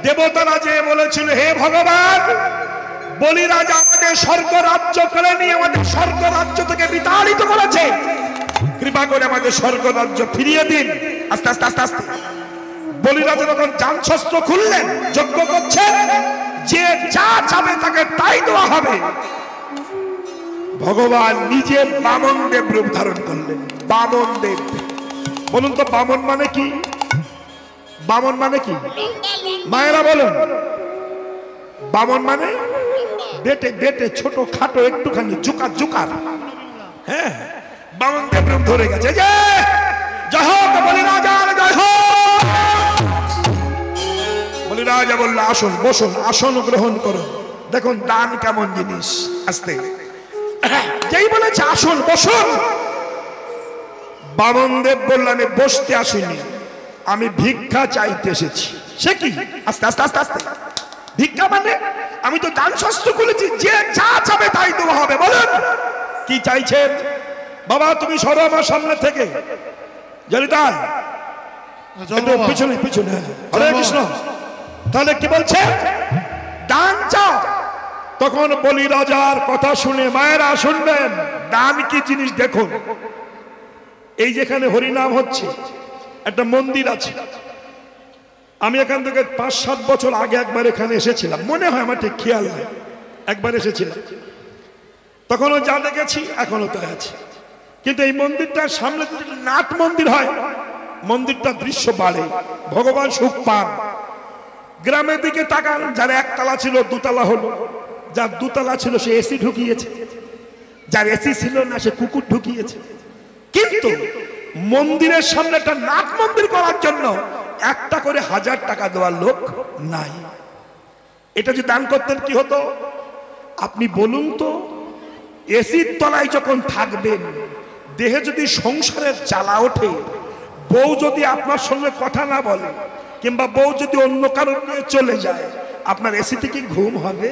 দেবতারা যে বলেছিল, হে ভগবান, বলি রাজা আমাদের স্বর্গ রাজ্য করে নিয়ে আমাদের স্বর্গ রাজ্য থেকে বিতাড়িত করেছে, কৃপা করে আমাদের স্বর্গ রাজ্য ফিরিয়ে দিন। আস্তে আস্তে আস্তে আস্তে বলি রাজা যখন জানশস্ত্র খুললেন, যজ্ঞ করছেন, যে যা চাবে তাকে তাই দেওয়া হবে। ভগবান নিজে বামন দেব রূপ ধারণ করলেন। বামন দেব, বলুন তো বামন মানে কি? বামন মানে কি? মায়েরা বলুন। বামন মানে বেটে বেটে, ছোট খাটো, একটুখানি জুকার জুকার। হ্যাঁ, বামন দেব রূপ ধরে গেছে। যে জয় হোক বলি রাজার জয় হোক। বলি রাজা বলল, আসুন বসুন, আসন গ্রহণ করুন। দেখুন দান কেমন জিনিস। আস্তে যেই বলেছে আসুন বসুন, বামন দেব বলল, আমি বসতে আসিনি, আমি ভিক্ষা চাইতে এসেছি। সে কি? আস্তে আস্তে আস্তে আস্তে ভিক্ষা মানে? আমি তো দান শস্ত্র খুলেছি, যে যা চাবে তাই দেওয়া হবে। বলুন কি চাইছেন? বাবা তুমি সরো আমার সামনে থেকে, জানি তাই পিছনে পিছনে। হরে কৃষ্ণ। তাহলে কি বলছে? দান চাও। তখন বলি রাজার কথা শুনে মায়েরা শুনবেন, দান কি জিনিস দেখুন। এই যেখানে হরিনাম হচ্ছে, একটা মন্দির আছে। আমি এখান থেকে 5-7 বছর আগে একবার এখানে এসেছিলাম, মনে হয়, আমার ঠিক খেয়াল হয়, একবার এসেছিলাম। তখনও যা দেখেছি এখনো তাই আছে। কিন্তু এই মন্দিরটার সামনে যদি নাট মন্দির হয়, মন্দিরটা দৃশ্য বাড়ে, ভগবান সুখ পান। গ্রামের দিকে তাকান, যার একতলা ছিল দুতলা হলো, যার দুতলা ছিল সে এসি ঢুকিয়েছে, যার এসি ছিল না সে কুকুর ঢুকিয়েছে। কিন্তু মন্দিরের সামনে একটা নাট মন্দির করার জন্য একটা করে 1000 টাকা দেওয়ার লোক নাই। এটা যদি দান করতেন কি হতো? আপনি বলুন তো, এসির তলায় যখন থাকবেন, দেহে যদি সংসারের জ্বালা ওঠে, বউ যদি আপনার সঙ্গে কথা না বলে, কিংবা বউ যদি অন্য কারণ নিয়ে চলে যায়, আপনার এসিতে কি ঘুম হবে?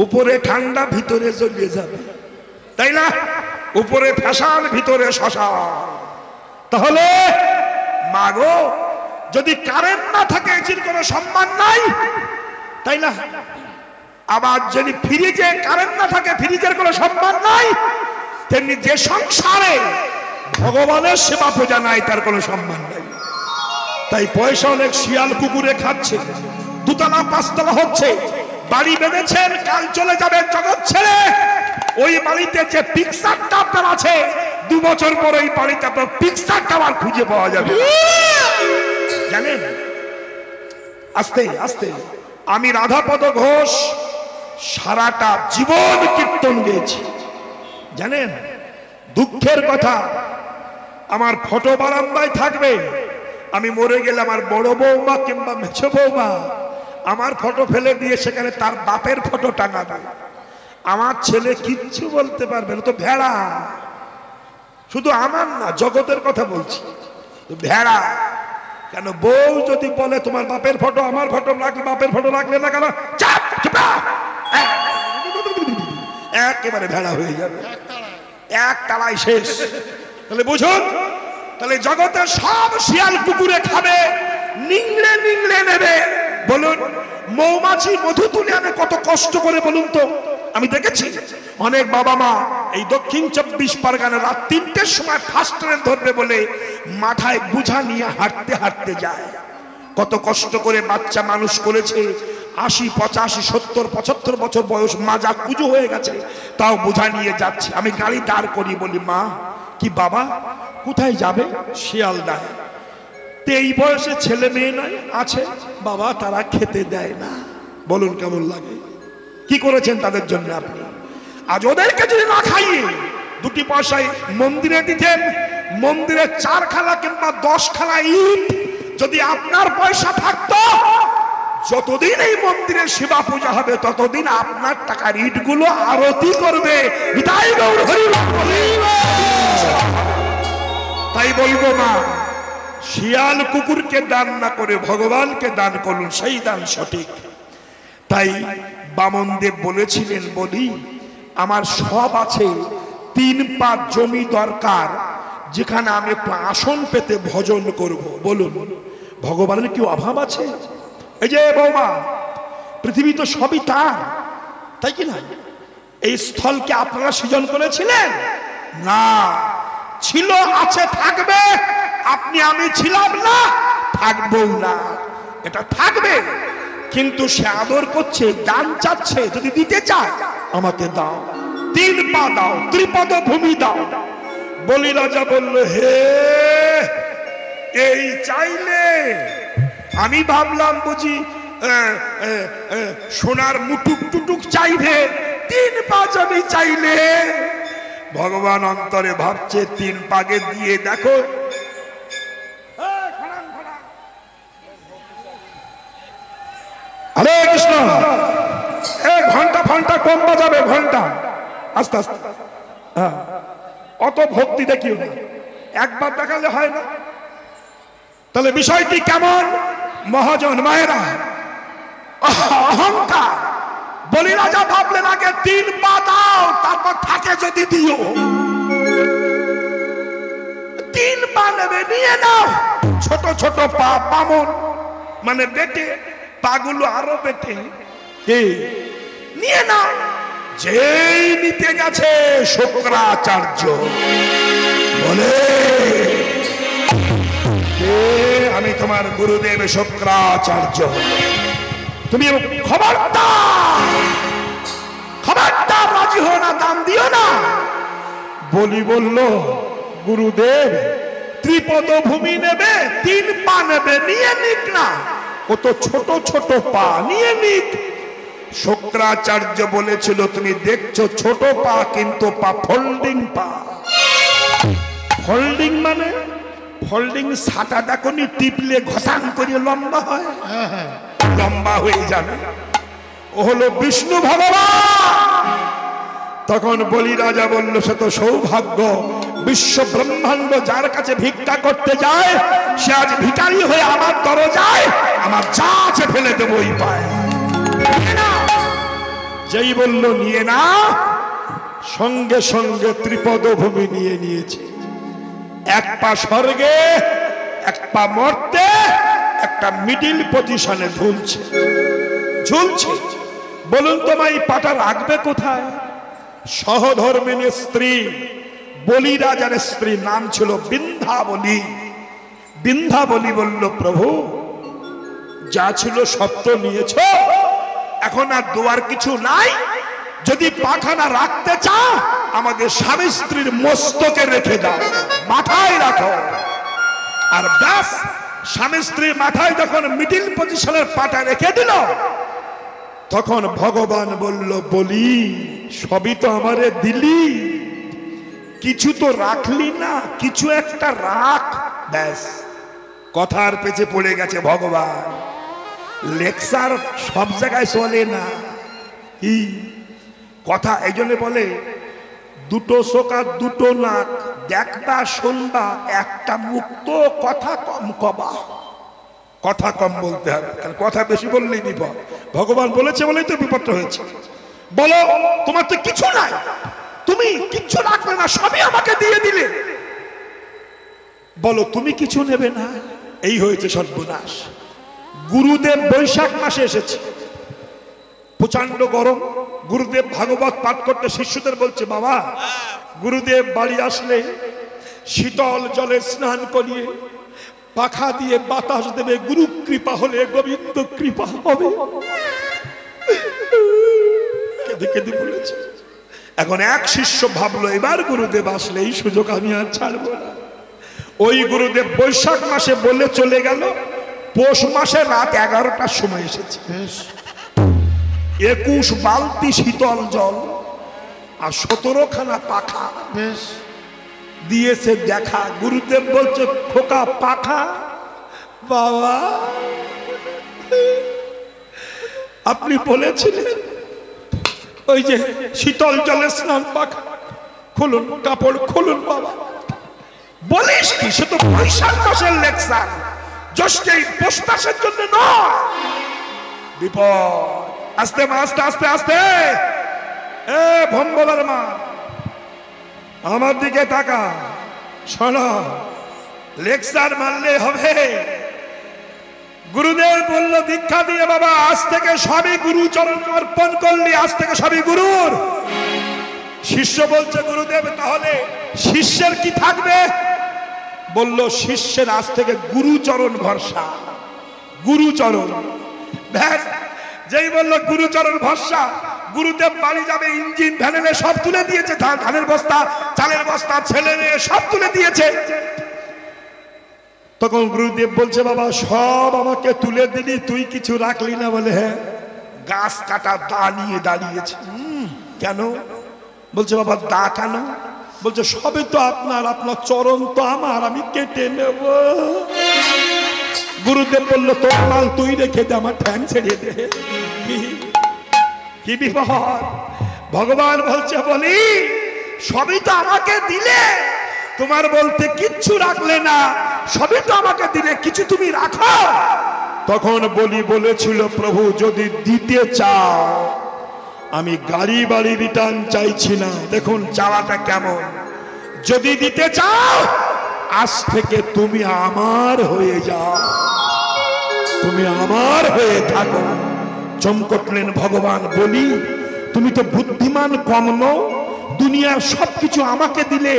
উপরে ঠান্ডা, ভিতরে জ্বলিয়ে যাবে, তাই না? উপরে ফ্যাশন, ভিতরে শ্মশান। তাহলে মাগো, যদি কারেন্ট না থাকে এসির কোনো সম্মান নাই, তাই না? আবার যদি ফ্রিজে কারেন্ট না থাকে, ফ্রিজের কোনো সম্মান নাই, তেমনি যে সংসারে ভগবানের সেবা পূজা নাই তার কোনো সম্মান নাই। তাই পয়সা অনেক শিয়াল কুকুরে খাচ্ছে, দুতলা পাঁচতলা হচ্ছে, বাড়ি বেঁধেছেন, কাল চলে যাবেন জগৎ ছেড়ে। ওই বাড়িতে যে পিকচারটা আপনার আছে, 2 বছর পরে ওই বাড়িতে আপনার পিকচারটা আর খুঁজে পাওয়া যাবে, জানেন? আস্তে আস্তে আমি রাধাপদ ঘোষ সারাটা জীবন কীর্তন গেয়েছি, জানেন? দুঃখের কথা, আমার ফটো বারান্দায় থাকবে, আমি মরে গেলে আমার বড় বৌমা কিংবা মেছো বৌমা আমার ফটো ফেলে দিয়ে সেখানে তার বাপের ফটো টাঙাবে। আমার ছেলে কিচ্ছু বলতে পারবে না, তো ভেড়া। শুধু আমার না, জগতের কথা বলছি, ভেড়া। কেন বউ যদি বলে তোমার বাপের ফটো আমার ফটো রাখলে, বাপের ফটো রাখলে না কেন, চাপ একেবারে ভেড়া হয়ে যাবে, এক তালায় শেষ। তাহলে বুঝুন, তাহলে জগতের সব শিয়াল কুকুরে খাবে, নিংড়ে নিংড়ে নেবে। বলুন, মৌমাছি মধু তুলে আনে কত কষ্ট করে, বলুন তো? আমি দেখেছি অনেক বাবা মা এই দক্ষিণ 24 পরগনা রাত 3টের সময় ফার্স্ট ট্রেন ধরবে বলে মাথায় বোঝা নিয়ে হাঁটতে হাঁটতে যায়। কত কষ্ট করে বাচ্চা মানুষ করেছে, 80, 85, 70, 75 বছর বয়স, মাজা কুজো হয়ে গেছে, তাও বোঝা নিয়ে যাচ্ছে। আমি গাড়ি দাঁড় করি, বলি মা কি বাবা কোথায় যাবে? শিয়ালদায়। তো এই বয়সে ছেলে মেয়ে নাই আছে বাবা, তারা খেতে দেয় না। বলুন কেমন লাগে? কি করেছেন তাদের জন্য আপনি? আজ ওদেরকে যদি না খাইয়ে 2 পয়সায় মন্দিরে দিতেন, মন্দিরে 4 খালা কিংবা 10 খালা ইট যদি আপনার পয়সা থাকতো, যতদিন এই মন্দিরে সেবা পূজা হবে ততদিন আপনার টাকার ইটগুলো আরতি করবে। তাই বলবো মা, শিয়াল কুকুরকে দান না করে ভগবানকে দান করুন, সেই দান সঠিক। তাই বামনদেব বলেছিলেন, বলি আমার সব আছে, 3 পা জমি দরকার, যেখানে আমি একটু আসন পেতে ভজন করব। বলুন ভগবানের কি অভাব আছে? এই যে বৌমা, পৃথিবী তো সবই তার, তাই কি না? এই স্থলকে আপনারা সৃজন করেছিলেন না? ছিল, আছে, থাকবে। আপনি আমি ছিলাম না, থাকবো না, এটা থাকবে। কিন্তু সে আদর করছে, দান চাচ্ছে, যদি দিতে চায় আমাকে দাও, 3 পা দাও, ত্রিপদ ভূমি দাও। বলি রাজা বলল, হে এই চাইলে? আমি ভাবলাম বুঝি সোনার মুটুক টুটুক চাইবে, 3 পা জমি চাইলে। ভগবান অন্তরে ভাবছে, 3 পাগে দিয়ে দেখো। হরে কৃষ্ণ। ঘন্টা ঘন্টা কম বাজাবে, ঘন্টা আস্তে আস্তে। হ্যাঁ, অত ভক্তি দেখিও না, একবার দেখালে হয় না। তাহলে বিষয়টি কেমন? মহাজন মায়েরা, অহংকার। বলি রাজা ভাবলেন আগে 3 পা দাও, তারপর থাকে যদি দিও। 3 পা নেবে, নিয়ে নাও। ছোট ছোট পা, বামন মানে বেটে, পাগুলো আরো বেটে, নিয়ে নাও। যেই নিতে গেছে শুক্রাচার্য বলে, আমি তোমার গুরুদেব শুক্রাচার্য, তুমি খবরদার রাজি হো না, দাম দিও না। বলি বলল, গুরুদেব ত্রিপদ ভূমি নেবে, 3 পা নেবে, নিয়ে নিক না, ও তো ছোট ছোট পা, নিয়ে নিক। শুক্রাচার্য বলেছিল, তুমি দেখছো ছোট পা, কিন্তু পা ফোল্ডিং পা। ফোল্ডিং মানে ফোল্ডিং সাটা দেখনি, টিপলে ঘষান করে লম্বা হয়, লম্বা হয়ে যাবে। ও হলো বিষ্ণু ভগবান। তখন বলি রাজা বলল, সে তো সৌভাগ্য, বিশ্ব ব্রহ্মাণ্ড যার কাছে ভিক্ষা করতে যায়, সে আজ ভিখারি হয়ে আমার দরজায় আমার যা আছে ফেলে দেবো ওই পায়। যেই বলল নিয়ে না, সঙ্গে সঙ্গে ত্রিপদ ভূমি নিয়ে নিয়েছে। 1 পা স্বর্গে, 1 পা মর্তে, একটা মিডিল পজিশনে ঝুলছে। ঝুলছে। বলুন তো মা, এই পাটা রাখবে কোথায়? সহধর্মিনী স্ত্রী বলি রাজার স্ত্রী, নাম ছিল বিন্ধ্যাবলী। বিন্ধ্যাবলী বলল, প্রভু যা ছিল সব তো নিয়েছ, এখন আর দুয়ার কিছু নাই। যদি পাখানা রাখতে চাও আমাদের স্বামী স্ত্রীর মস্তকে রেখে দাও, মাথায় রাখো। আর ব্যাস, স্বামী স্ত্রীর মাথায় যখন মিডিল পজিশনের পাটা রেখে দিল, তখন ভগবান বলল, বলি সবই তো আমারে দিলি, কিছু তো রাখলি না, কিছু একটা রাখ। ব্যাস, কথার পেছে পড়ে গেছে ভগবান। লেকচার সব জায়গায় চলে না, কি কথা। এই জন্য বলে, দুটো চোখ আর দুটো নাক, দেখবা শুনবা একটা মুখ, তো কথা কম কবা। কথা কম বলতে হবে, কারণ কথা বেশি বললেই বিপদ। ভগবান বলেছে বলেই তো বিপদটা হয়েছে। বলো, তোমার তো কিছু নাই, তুমি কিচ্ছু রাখলে না, সবই আমাকে দিয়ে দিলে। বলো তুমি কিছু নেবে না, এই হয়েছে সর্বনাশ। গুরুদেব বৈশাখ মাসে এসেছে, প্রচন্ড গরম। গুরুদেব ভাগবত পাঠ করতে শিষ্যদের বলছে, বাবা গুরুদেব বাড়ি আসলে শীতল জলে স্নান করিয়ে পাখা দিয়ে বাতাস দেবে, গুরু কৃপা হলে গোবিন্দ কৃপা হবে। কেঁদে কেঁদে বলেছে। এখন এক শিষ্য ভাবলো, এবার গুরুদেব আসলে এই সুযোগ আমি আর ছাড়বো না। ওই গুরুদেব বৈশাখ মাসে বলে চলে গেল, পৌষ মাসে রাত 11টার সময় এসেছে। 21 বালতি শীতল জল আর 17খানা পাখা দিয়েছে। দেখা, গুরুদেব বলছে, খোকা পাখা? বাবা আপনি বলেছিলেন ওই যে শীতল জলে স্নান, পাখা খুলুন, কাপড় খুলুন। বাবা বলিস কি, সে তো বৈশাখ মাসের লেকচার, জ্যৈষ্ঠে পৌষ মাসের জন্য নয়। বিপদ। আস্তে মা, আস্তে আস্তে আস্তে। এ ভম্বলার মা, আমার দিকে তাকা, শোনো, লেকচার মানলে হবে। গুরুদেব বলল, দীক্ষা দিয়ে বাবা আজ থেকে সবই গুরু চরণ অর্পণ করলি, আজ থেকে সবই গুরুর। শিষ্য বলছে, গুরুদেব তাহলে শিষ্যের কি থাকবে? বলল, শিষ্যের আজ থেকে গুরুচরণ ভরসা, গুরুচরণ। ব্যাস, যেই বললো গুরুচরণ ভরসা, গুরুদেব বাড়ি যাবে, ইঞ্জিন ভ্যানেলে সব তুলে দিয়েছে, ধানের বস্তা, চালের বস্তা, ছেলে মেয়ে সব তুলে দিয়েছে। তখন গুরুদেব বলছে, বাবা সব আমাকে তুলে দিলি, তুই কিছু রাখলি না? বলে, হ্যাঁ, গাছ কাটা দা নিয়ে দাঁড়িয়েছে। কেন? বলছে, বাবা দা কেন? বলছে, সবে তো আপনার, আপনার চরণ তো আমার, আমি কেটে নেব। গুরুদেব বলল, তোর মাল তুই রেখে দে, আমার ঠ্যাং ছেড়ে দে। কি বিপদ! ভগবান বলছে, বলি সবই তো আমাকে দিলে, তোমার বলতে কিচ্ছু রাখলে না, সবই তো আমাকে দিলে, কিছু তুমি রাখো। তখন বলি বলেছিল, প্রভু যদি দিতে চাও, আমি গাড়ি বাড়ি রিটার্ন চাইছি না। দেখুন চাওয়াটা কেমন। যদি দিতে চাও, আজ থেকে তুমি আমার হয়ে যাও, তুমি আমার হয়ে থাকো। চমকটলেন ভগবান, বলি তুমি তো বুদ্ধিমান কম নও, দুনিয়ার সবকিছু আমাকে দিলে,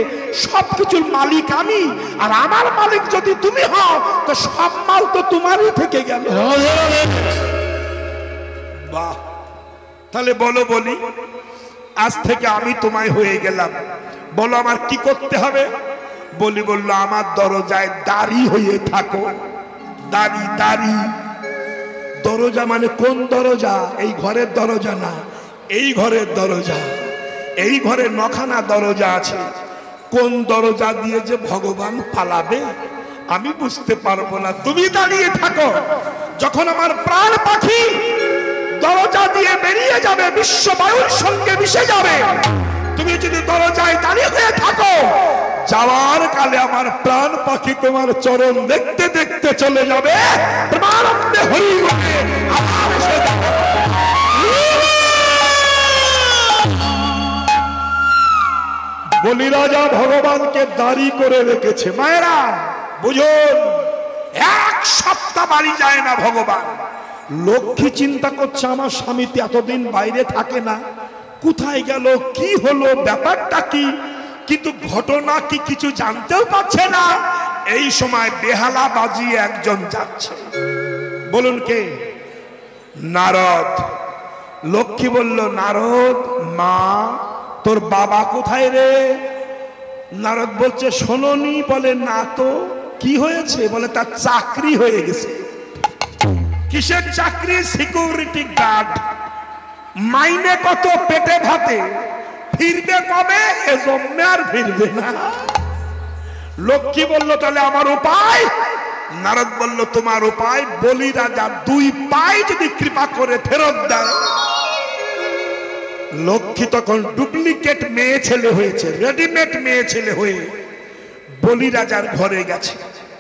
সবকিছুর মালিক আমি, আর আমার মালিক যদি তুমি হও, তো সব মাল তো তোমারই থেকে গেল। বাহ! তাহলে বলো, বলি আজ থেকে আমি তোমায় হয়ে গেলাম, বলো আমার কি করতে হবে? বলি বলল, আমার দরজায় দাঁড়ি হয়ে থাকো। দাঁড়ি, দাঁড়ি। দরজা মানে কোন দরজা? এই ঘরের দরজা না, এই ঘরের দরজা। এই ঘরে 9খানা দরজা আছে। কোন দরজা দিয়ে যে ভগবান পালাবে আমি বুঝতে পারবো না, তুমি দাঁড়িয়ে থাকো। যখন আমার প্রাণ পাখি দরজা দিয়ে বেরিয়ে যাবে, বিশ্ব বায়ুর সঙ্গে মিশে যাবে, তুমি যদি দরজায় দাঁড়িয়ে হয়ে থাকো, যাওয়ার কালে আমার প্রাণ পাখি তোমার চরণ দেখতে দেখতে চলে যাবে। প্রেমানন্দে হরি বলে আবার এসে যাবে। বলি রাজা ভগবানকে দাঁড়ি করে রেখেছে। মায়েরা বুঝুন, 1 সপ্তাহ বাড়ি যায় না ভগবান। লক্ষ্মী চিন্তা করছে আমার স্বামী তো এতদিন বাইরে থাকে না, কোথায় গেল, কি হলো, ব্যাপারটা কি, কিন্তু ঘটনা কি কিছু জানতেও পারছে না। এই সময় বেহালা বাজিয়ে একজন যাচ্ছে। বলুন কে? নারদ। লক্ষ্মী বলল, নারদ, মা তোর বাবা কোথায় রে? নারদ বলছে, শোনোনি? বলে, না তো। কি হয়েছে? বলে, তার চাকরি হয়ে গেছে। কিসের চাকরি? Security guard. মাইনে কত? পেটে ভাতে। ফিরবে কবে? এ জন্মে আর ফিরবে না। লক্ষ্মী বলল, তাহলে আমার উপায়? নারদ বলল, তোমার উপায়? বলি রাজা 2 পাই যদি কৃপা করে ফেরত দেয়। লক্ষ্মী তখন ডুপ্লিকেট মেয়ে ছেলে হয়েছে, রেডিমেড মেয়ে ছেলে হয়ে বলি রাজার ঘরে গেছে,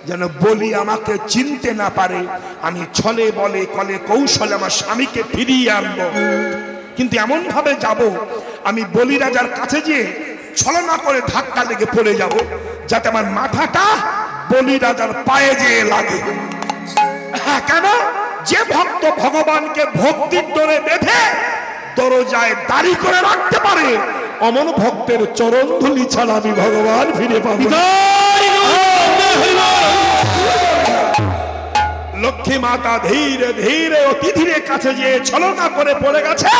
যেন বলি আমাকে চিনতে না পারে। আমি ছলে বলে কলে কৌশলে আমার স্বামীকে ফিরিয়ে আনবো, কিন্তু এমন ভাবে যাব আমি বলি রাজার কাছে গিয়ে ছলনা করে ধাক্কা লেগে পড়ে যাব, যাতে আমার মাথাটা বলি রাজার পায়ে যেয়ে লাগে। হ্যাঁ, কেন? যে ভক্ত ভগবানকে ভক্তির ডোরে বেঁধে দরজায় দাঁড়ি করে রাখতে পারে, অমন ভক্তের চরণ ধুলি ছাড়া আমি ভগবান ফিরে পাবো। লক্ষ্মী মাতা ধীরে ধীরে অতি ধীরে কাছে যেয়ে ছলনা করে পড়ে গেছে,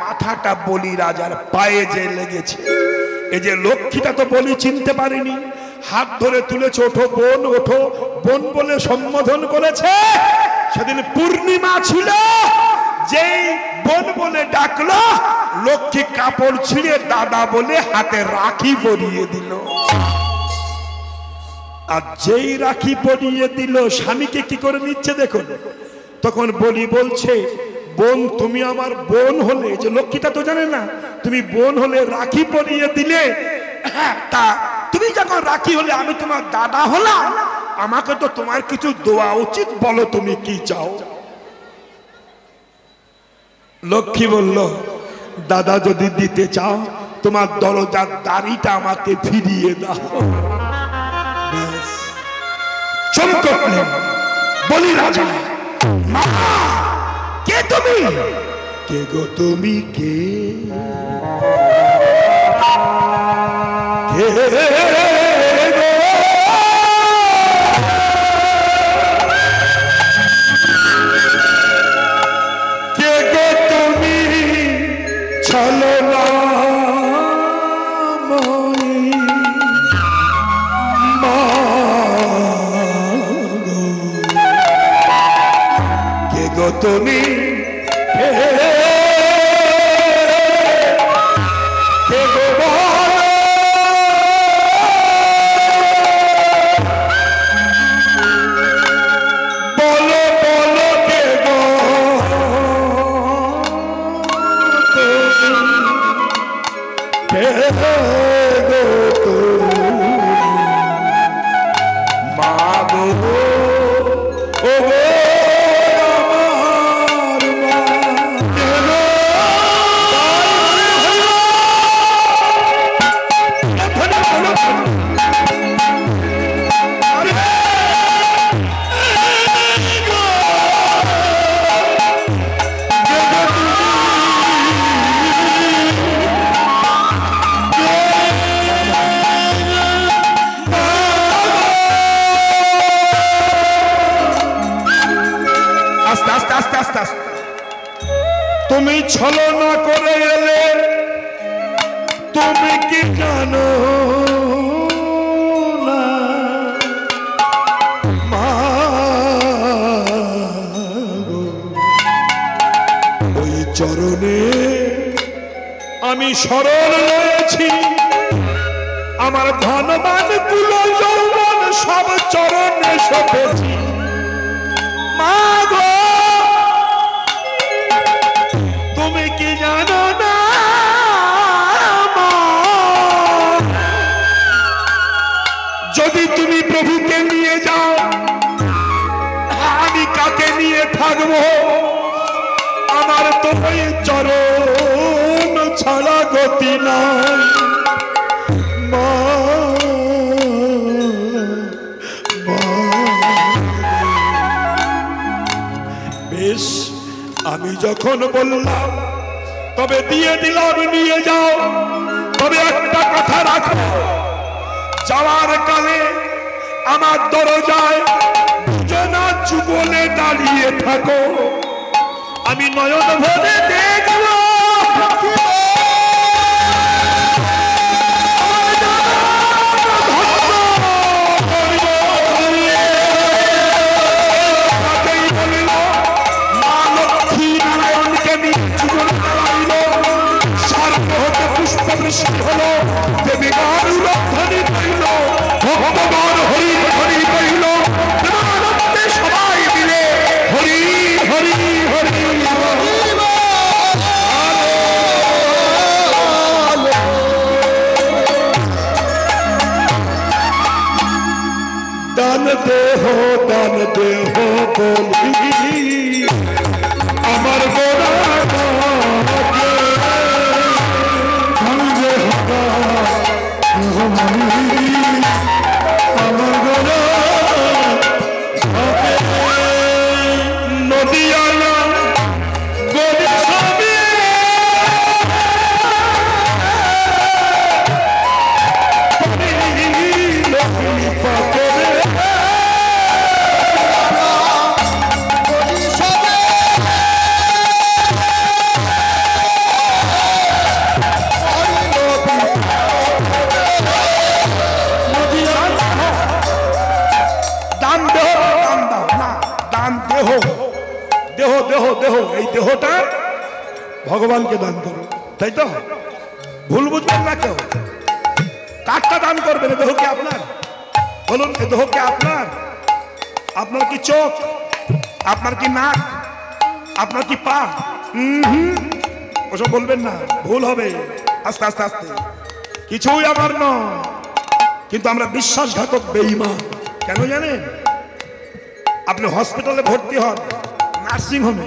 মাথাটা বলি রাজার পায়ে যে লেগেছে। এই যে লক্ষ্মীটা তো বলি চিনতে পারেনি, হাত ধরে তুলেছে, ওঠো বোন, ওঠো বোন বলে সম্বোধন করেছে। সেদিন পূর্ণিমা ছিল, যেই বোন বলে ডাকলো, লক্ষ্মী কাপড় ছিঁড়ে দাদা বলে হাতে রাখি পরিয়ে দিল। আর যেই রাখি পরিয়ে দিল, স্বামীকে কি করে নিচ্ছে দেখুন। তখন বলি বলছে, বোন তুমি আমার বোন হলে, যে লক্ষ্মীটা তো জানে না, তুমি বোন হলে রাখি পরিয়ে দিলে, তা তুমি যখন রাখি হলে আমি তোমার দাদা হলাম, আমাকে তো তোমার কিছু দেওয়া উচিত, বলো তুমি কি চাও। লক্ষ্মী বলল, দাদা যদি দিতে চাও তোমার দরজার দাড়িটা আমাকে ফিরিয়ে দাও। চমকলেন বলি রাজা, মা কে তুমি? কে গো তুমি? কে তুমি? বলো বলো কে গো মা গো, ও গো তুমি ছলনা করে এলে, তুমি কি জানো না মা, ওই চরণে আমি শরণ রয়েছি, আমার ধনবান কুল যৌবন সব চরণে সপেছি। মা গো, তুমি কি জানো না যদি তুমি প্রভুকে নিয়ে যাও, আমি কাকে নিয়ে থাকবো? আমার তো ওই চরণ ছাড়া গতি নাই মা। যখন বললাম তবে দিয়ে দিলাম, নিয়ে যাও, তবে একটা কথা রাখো, যাওয়ার কালে আমার দরজায় দুজনা যুগলে দাঁড়িয়ে থাকো, আমি নয়ন ভরে দেখব হলো দেবীগণ রক্ষণী কইল, ভগবান হরি হরি কইল, দেবানন্দে সবাই মিলে হরি হরি হরি দান দেহ বলি আমার গোড়া এই দেহটা ভগবানকে দান করো, তাই তো? ভুল বুঝবেন না কেউ। কারটা দান করবেন? দেহ কি আপনার? বলুন, এই দেহ কি আপনার? আপনার কি চোখ? আপনার কি নাক? আপনার কি পা? ওসব বলবেন না, ভুল হবে। আস্তে আস্তে আস্তে, কিছুই আমার নয়, কিন্তু আমরা বিশ্বাসঘাতক বেঈমান। কেন জানেন? আপনি হসপিটালে ভর্তি হন, নার্সিং হোমে,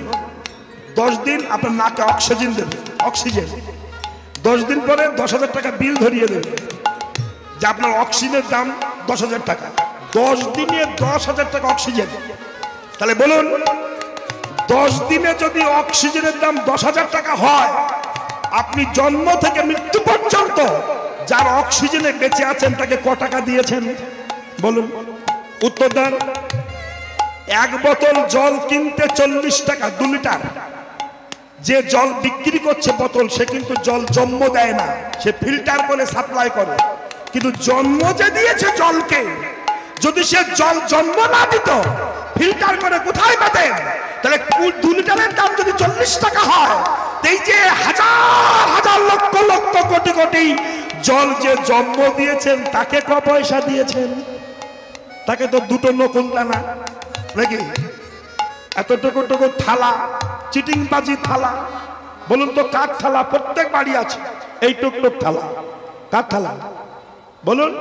10 দিন আপনার নাকে অক্সিজেন দেবে, অক্সিজেন। 10 দিন পরে 10,000 টাকা বিল ধরিয়ে দেবে যে আপনার অক্সিজেনের দাম 10,000 টাকা। 10 দিনে 10,000 টাকা অক্সিজেন। তাহলে বলুন, 10 দিনে যদি অক্সিজেনের দাম 10,000 টাকা হয়, আপনি জন্ম থেকে মৃত্যু পর্যন্ত যার অক্সিজেনে বেঁচে আছেন তাকে ক টাকা দিয়েছেন? বলুন, উত্তর দেন। 1 বোতল জল কিনতে 40 টাকা, 2 লিটার। যে জল বিক্রি করছে বোতল, সে কিন্তু জল জন্ম দেয় না, সে ফিল্টার করে সাপ্লাই করে। কিন্তু জন্ম যে দিয়েছে জলকে, যদি সে জল জন্ম না দিত, ফিল্টার করে কোথায় পেতেন? তাহলে 2 লিটারের দাম যদি 40 টাকা হয়, এই যে হাজার হাজার লক্ষ লক্ষ কোটি কোটি জল যে জন্ম দিয়েছেন, তাকে ক পয়সা দিয়েছেন? তাকে তো 2টো নকুল দানা নাকি, এতটুকু টুকু থালা, চিটিংবাজি থালা। বলুন তো, কার থালা? প্রত্যেক বাড়ি আছে এই টুকটুক থালা। কার থালা? বলুন।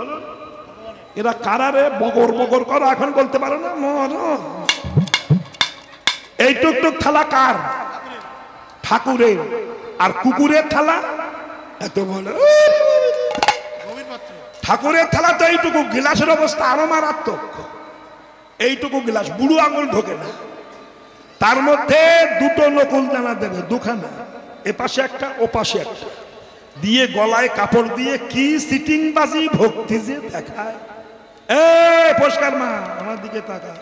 এরা কারারে বগর বগর করো, এখন বলতে পারো না? এই টুকটুক থালা কার? ঠাকুরের। আর কুকুরের থালা এত বলে, ঠাকুরের থালা তো এইটুকু। গিলাসের অবস্থা আরো মারাত্মক। এইটুকু গিলাস, বুড়ো আঙুল ঢোকে না, তার মধ্যে 2টো নকুল দানা দেবে, 2খানা, এ পাশে একটা, ও পাশে একটা, দিয়ে গলায় কাপড় দিয়ে কি সিটিং বাজি ভক্তি যে দেখায়। পরিষ্কার মা, আমার দিকে তাকা।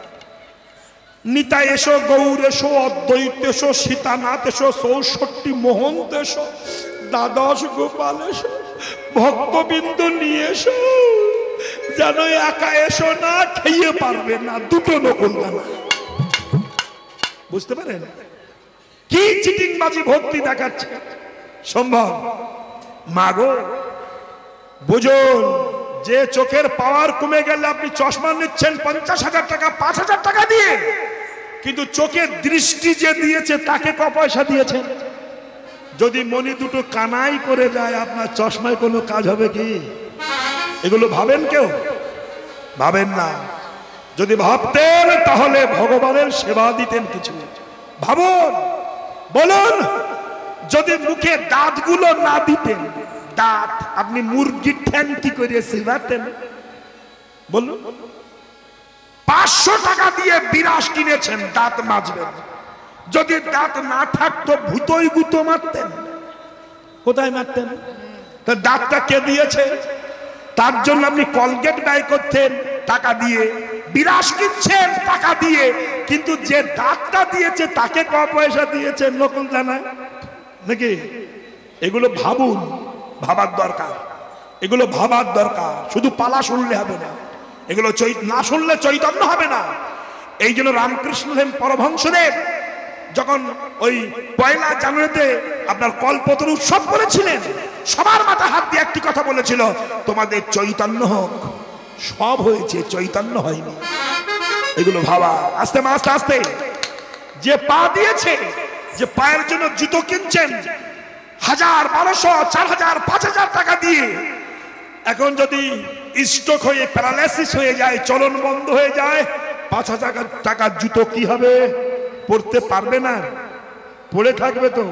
নিতা এসো, গৌর এসো, অদ্বৈত এসো, সীতানাথ এসো, 64 মহন্ত এসো, দ্বাদশ গোপাল এসো, ভক্তবিন্দু নিয়ে এসো, যেন একা এসো না, খেয়ে পারবে না, 2টো নকুল দানা। বুঝতে পারেন কি চিটিংবাজি ভক্তি দেখাচ্ছে? সম্ভব? মাগো বুঝুন, যে চোখের পাওয়ার কমে গেলে আপনি চশমা নিচ্ছেন 50,000 টাকা, 5,000 টাকা দিয়ে, কিন্তু চোখের দৃষ্টি যে দিয়েছে তাকে ক পয়সা দিয়েছেন? যদি মনি 2টো কানাই করে যায়, আপনার চশমায় কোনো কাজ হবে কি? এগুলো ভাবেন কেউ? ভাবেন না। যদি ভাবতেন তাহলে ভগবানের সেবা দিতেন কিছু। ভাবুন, বলুন, যদি মুখে দাঁতগুলো না দিতেন, দাঁত আপনি মুরগির ঠ্যাং কি করে চিবাতেন? বলুন। 500 টাকা দিয়ে বিরাস কিনেছেন, দাঁত মাজবেন, যদি দাঁত না থাকতো ভূতই গুতো মারতেন। কোথায় মারতেন? তা দাঁতটা কে দিয়েছে? তার জন্য আপনি কলগেট ব্যয় করতেন টাকা দিয়ে, বিরাস কিনছেন টাকা দিয়ে, কিন্তু যে দাঁতটা দিয়েছে তাকে ক পয়সা দিয়েছেন নকল জানায় নাকি? এগুলো ভাবুন, ভাবার দরকার, এগুলো ভাবার দরকার। শুধু পালা শুনলে হবে না, এগুলো না শুনলে চৈতন্য হবে না। এই জন্য রামকৃষ্ণদেব পরমহংসদেব যখন ওই 1 জানুয়ারিতে আপনার কল্পতরু উৎসব করেছিলেন, সবার মাথা হাত দিয়ে একটি কথা বলেছিল, তোমাদের চৈতন্য হোক। সব হয়েছে, চৈতন্য হয়নি। এগুলো ভাবা। আস্তে আস্তে আস্তে যে পা দিয়েছে, যে পায়ের জন্য জুতো কিনছেন 1000, 1200, 4000, 5000 টাকা দিয়ে, এখন যদি স্ট্রোক হয়ে প্যারালাইসিস হয়ে যায়, চলন বন্ধ হয়ে যায়, 5000 টাকার জুতো কি হবে? পড়তে পারবে না, পড়ে থাকবে তো।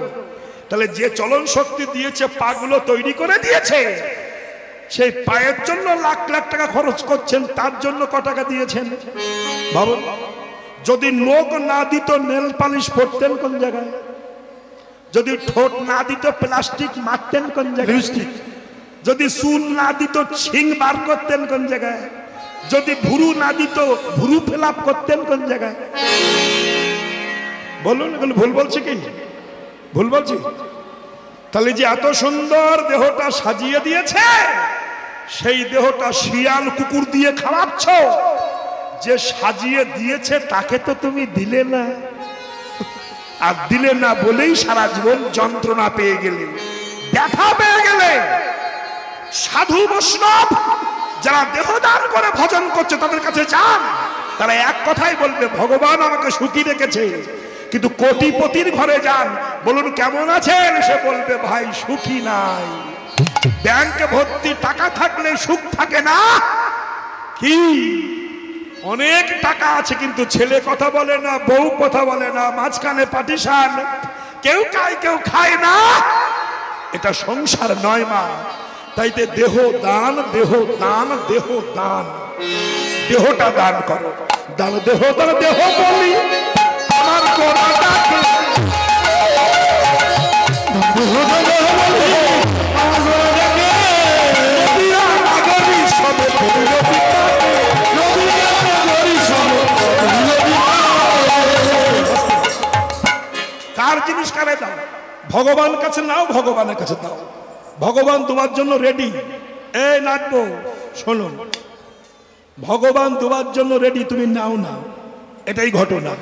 তাহলে যে চলন শক্তি দিয়েছে, পাগুলো তৈরি করে দিয়েছে, সেই পায়ের জন্য লাখ লাখ টাকা খরচ করছেন, তার জন্য ক টাকা দিয়েছেন ভাবুন। যদি নখ না দিত নেল পালিশ পড়তেন কোন জায়গায়? যদি ঠোঁট না দিত প্লাস্টিক মারতেন কোন জায়গায়? যদি চুল না দিত ছিং বার করতেন কোন জায়গায়? যদি ভুরু না দিত ভুরু ফেলাপ করতেন কোন জায়গায়? বলুন, এগুলো ভুল বলছি কি? ভুল বলছি? তাহলে যে এত সুন্দর দেহটা সাজিয়ে দিয়েছে, সেই দেহটা শিয়াল কুকুর দিয়ে খাওয়াচ্ছ। যে সাজিয়ে দিয়েছে তাকে তো তুমি দিলে না, আর দিলে না বলেই সারা জীবন যন্ত্রণা পেয়ে গেলে, ব্যথা পেয়ে গেলে। সাধু বৈষ্ণব যারা দেহদান করে ভজন করছে, তাদের কাছে যান, তারা এক কথাই বলবে, ভগবান আমাকে সুখী রেখেছে। কিন্তু কোটিপতির ঘরে যান, বলুন কেমন আছেন, সে বলবে ভাই সুখী নাই। ব্যাংকে ভর্তি টাকা থাকলে সুখ থাকে না কি? অনেক টাকা আছে কিন্তু ছেলে কথা বলে না, বউ কথা বলে না, মাঝখানে পার্টিশন, কেউ খায় কেউ খায় না। এটা সংসার নয় মা। তাইতে দেহ দান, দেহ দান, দেহ দান, দেহটা দান করো। দান দেহ, দান দেহ বলি আমার গোড়াটাকে, কার জিনিস কারে দাও? ভগবান কাছে নাও, ভগবানের কাছে দাও। ভগবান তোমার জন্য রেডি। এই নাটবো, শোনো, ভগবান তোমার জন্য রেডি, তুমি নাও না। এটাই ঘটনা।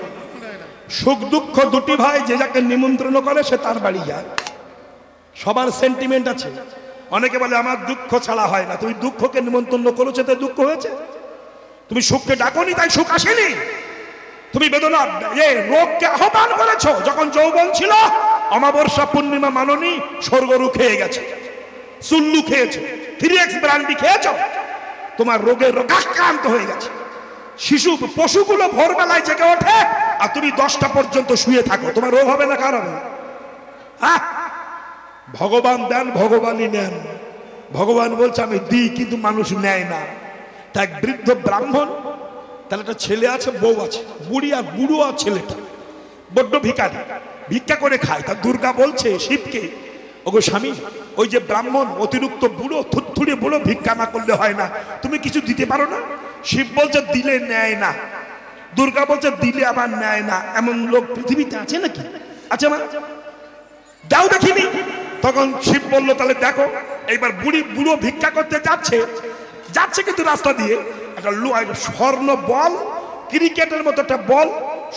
সুখ দুঃখ দুটি ভাই, যে যাকে নিমন্ত্রণ করে সে তার বাড়ি যায়। সবার সেন্টিমেন্ট আছে। অনেকে বলে আমার দুঃখ ছাড়া হয় না। তুমি দুঃখকে নিমন্ত্রণ করেছো তাই দুঃখ হয়েছে? তুমি সুখকে ডাকোনি তাই সুখ আসেনি? তুমি বেদনা রোগকে আহ্বান করেছো। যখন যৌবন ছিল, অমাবস্যা পূর্ণিমা মাননি, স্বর্গরু খেয়ে গেছে, চুল্লু খেয়েছো, 3X ব্র্যান্ডি খেয়েছো, তোমার রোগে রোগাক্রান্ত হয়ে গেছে। শিশু পশুগুলো ভোরবেলায় জেগে ওঠে আর তুমি 10টা পর্যন্ত শুয়ে থাকো, তোমার রোগ হবে না কার হবে? হ্যাঁ, ভগবান দেন, ভগবানই নেন। ভগবান বলছে আমি দিই, কিন্তু মানুষ নেয় না। তা এক বৃদ্ধ ব্রাহ্মণ, তার একটা ছেলে আছে, বউ আছে, বুড়ি আর বুড়ো আর ছেলেটা বড্ড ভিখারি, ভিক্ষা করে খায়। তা দুর্গা বলছে শিবকে, ওগো স্বামী, ওই যে ব্রাহ্মণ অতিরিক্ত বুড়ো, থুরথুরে বুড়ো, ভিক্ষা না করলে হয় না, তুমি কিছু দিতে পারো না? শিব বলছে দিলে নেয় না। দুর্গা বলছে দিলে আবার নেয় না। এমন লোক পৃথিবীতে আছে নাকি? আছে মা, দাও দেখিনি। তখন শিব বলল তাহলে দেখো। এইবার বুড়ি বুড়ো ভিক্ষা করতে যাচ্ছে, যাচ্ছে কিন্তু রাস্তা দিয়ে একটা স্বর্ণ বল, ক্রিকেটের মতো একটা বল,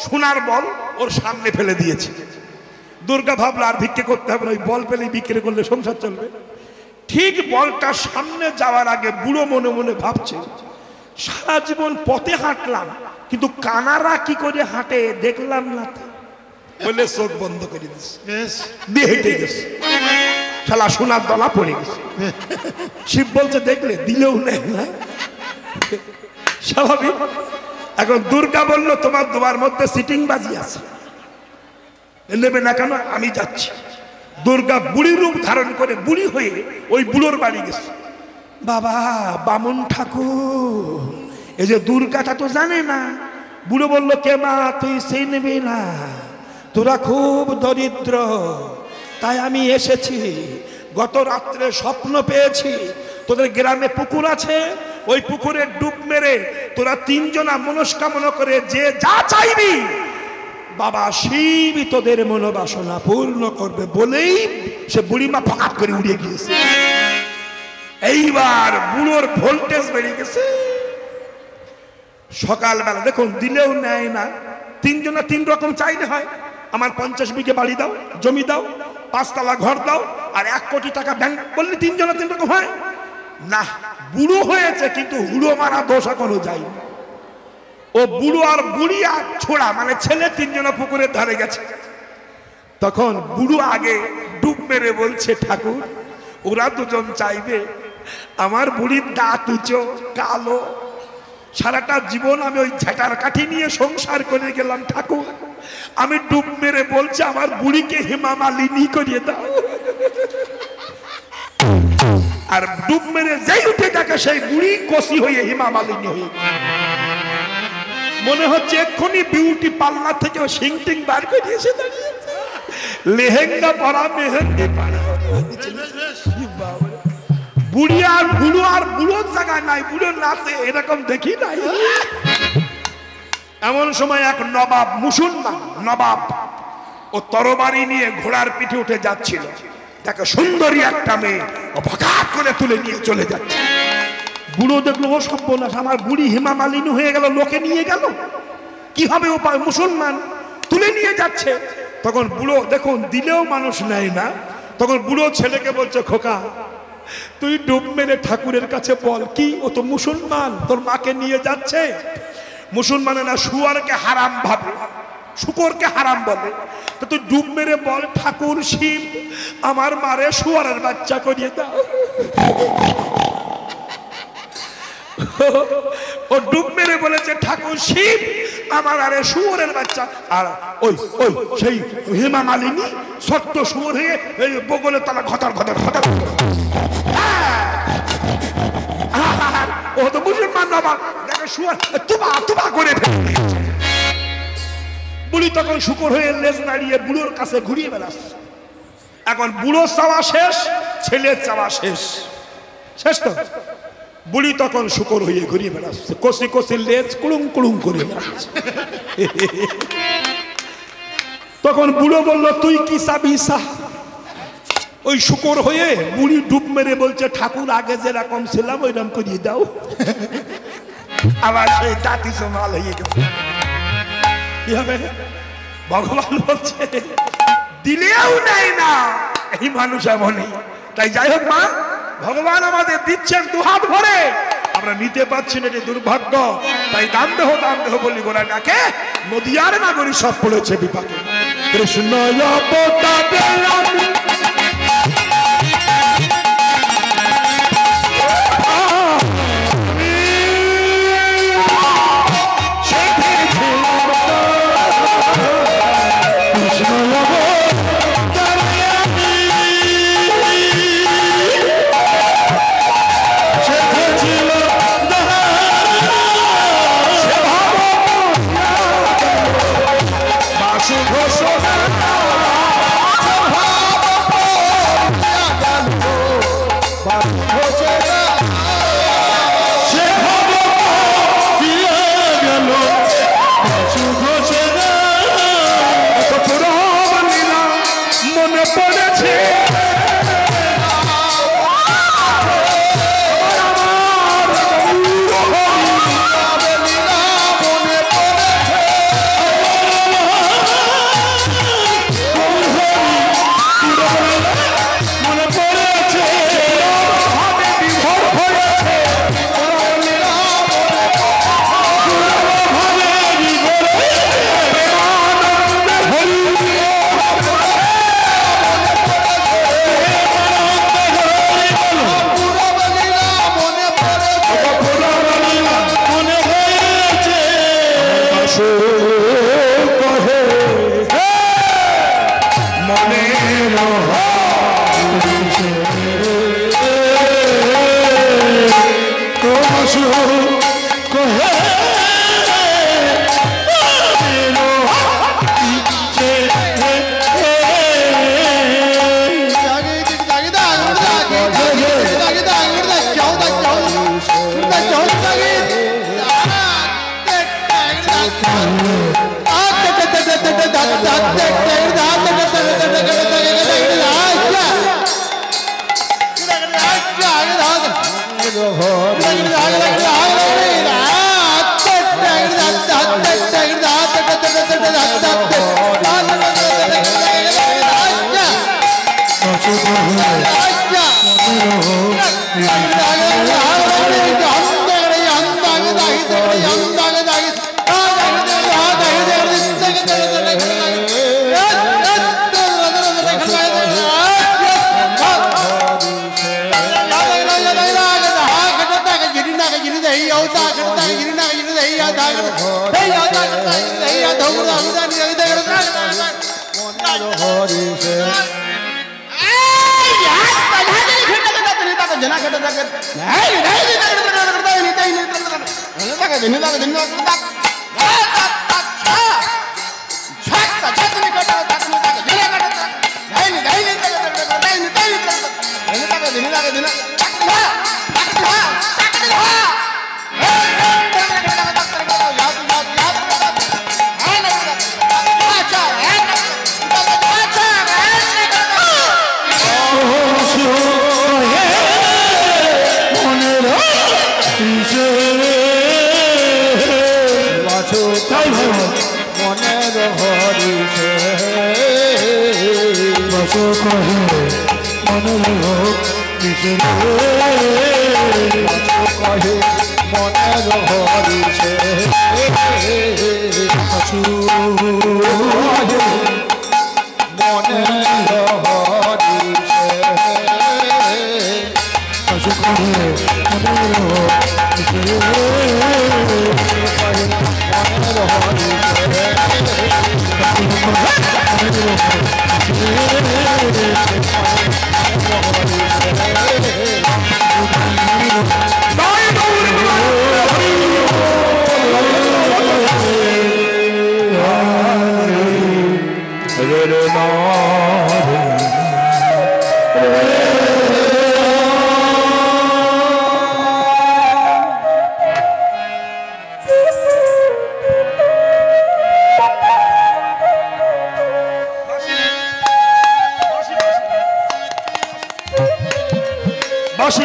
সোনার বল ওর সামনে ফেলে দিয়েছে। দুর্গা ভাবলো আর ভিক্ষে করতে হবে না, ওই বল পেলে বিক্রি করলে সংসার চলবে। ঠিক বলটা সামনে যাওয়ার আগে বুড়ো মনে মনে ভাবছে, সারা জীবন পথে হাঁটলাম, কিন্তু কানারা কি করে হাঁটে দেখলাম না, বলে চোখ বন্ধ করে দিচ্ছে, দিয়ে হেঁটে গেছে। শালা সোনার দলা পড়ে গেছে। শিব বলছে দেখলে, দিলেও নেয় না, স্বাভাবিক। এখন দুর্গা বলল তোমার দুয়ার মধ্যে সিটিং বাজি আছে, নেবে না কেন? আমি যাচ্ছি। দুর্গা বুড়ি রূপ ধারণ করে বুড়ি হয়ে ওই বুড়োর বাড়ি গেছে। বাবা বামুন ঠাকুর, এই যে দুর্গাটা তো জানে না। বুড়ো বলল কে মা, তুই সেই নেবে না, তোরা খুব দরিদ্র, তাই আমি এসেছি। গত রাত্রে স্বপ্ন পেয়েছি তোদের গ্রামে পুকুর আছে, ওই পুকুরে ডুব মেরে তোরা তিনজনা মনস্কামনা করে যে যা চাইবি বাবা শিব তোদের মনোবাসনা পূর্ণ করবে বলেই সে বুড়িমা ফকাট করে উড়িয়ে গিয়েছে। এইবার বুড়োর ভোল্টেজ বেড়ে গেছে। সকালবেলা দেখুন দিলেও নেয় না, তিনজনা তিন রকম চাইলে হয়। আমার 50 বিঘে বাড়ি দাও, জমি দাও, 5 তলা ঘর দাও, আর 1 কোটি টাকা ব্যাংক, বললে তিনজনা তিন রকম হয় না। বুড়ো হয়েছে কিন্তু হুড়ো মারা দোষ এখনো যায়নি। ও বুড়ো আর বুড়ি আর ছোড়া মানে ছেলে তিনজনা পুকুরের ধারে গেছে। তখন বুড়ো আগে ডুব মেরে বলছে, ঠাকুর ওরা দুজন চাইবে, আমার বুড়ির দাঁত উঁচো কালো, সারাটা জীবন আমি ওই ঝাঁটার কাঠি নিয়ে সংসার করে গেলাম, ঠাকুর আমি ডুব মেরে বলছে আমার বুড়িকে হেমা মালিনী করিয়ে দাও। আর ডুব মেরে যেই উঠে দেখে সেই বুড়ি কষি হয়ে হেমা মালিনী হয়ে, মনে হচ্ছে এক্ষুনি বিউটি পার্লার থেকে সিং টিং বার করে এসে দাঁড়িয়েছে, লেহেঙ্গা পরা মেহেন্দি পরা। বুড়ি আর বুড়ো আর বুড়োর জায়গায় নাই, বুড়ো নাচে এরকম দেখি নাই। এমন সময় এক নবাব, মুসলমান নবাব, ও তরবারি নিয়ে ঘোড়ার পিঠে উঠে যাচ্ছিল। তাকে সুন্দরী একটা মেয়ে ও ভকাট করে তুলে নিয়ে চলে যাচ্ছে। বুড়ো দেখলো ও সর্বনাশ, আমার বুড়ি হেমা মালিনী হয়ে গেল, লোকে নিয়ে গেল, কি হবে উপায়? মুসলমান তুলে নিয়ে যাচ্ছে। তখন বুড়ো দেখুন দিলেও মানুষ নেয় না, তখন বুড়ো ছেলেকে বলছে, খোকা তুই ডুব মেরে ঠাকুরের কাছে বল। কি? ও তো মুসলমান, তোর মাকে নিয়ে যাচ্ছে। মুসলমানেরা শুয়ারকে হারাম ভাবে, শুকরকে হারাম বলে, তো তুই ডুব মেরে বল, ঠাকুর শিব আমার মারে শুয়ারের বাচ্চা করিয়ে দাও। ও ডুব মেরে বলেছে, ঠাকুর শিব আমার আরে শুয়োরের বাচ্চা। আর ওই ওই সেই হেমা মালিনী সত্য শুয়োর হয়ে এই বগলে তালা ঘটার ঘটার ঘটার। ও তো মুসলমান বাবা, দেখে শুয়োর তুবা তুবা করে ফেলে। বুড়ি তখন শুকর হয়ে লেজ নাড়িয়ে বুড়োর কাছে ঘুরিয়ে বেড়াচ্ছে। এখন বুড়ো চাওয়া শেষ, ছেলের চাওয়া শেষ, শেষ তো। বুড়ি তখন শুকর হয়ে ঘুরিয়ে বেড়াচ্ছে, কষি কষি লেজ কুড়ুং কুড়ুং করে বেড়াচ্ছে। তখন বুড়ো বলল, তুই কি চাবি চা। ওই শুকর হয়ে বুড়ি ডুব মেরে বলছে, ঠাকুর আগে যেরকম ছিলাম ওইরকম করিয়ে দাও। আবার সেই দাঁতি সমাল হয়ে গেছে। কি হবে? ভগবান বলছে দিলেও নেয় না, এই মানুষ এমনই। তাই যাই হোক মা, ভগবান আমাদের দিচ্ছেন দুহাত ভরে, আমরা নিতে পারছি না, এটি দুর্ভাগ্য। তাই দান দেহ বলি গোড়া ডাকে, নদিয়ার নাগরী সব পড়েছে বিপাকে। কৃষ্ণ Basi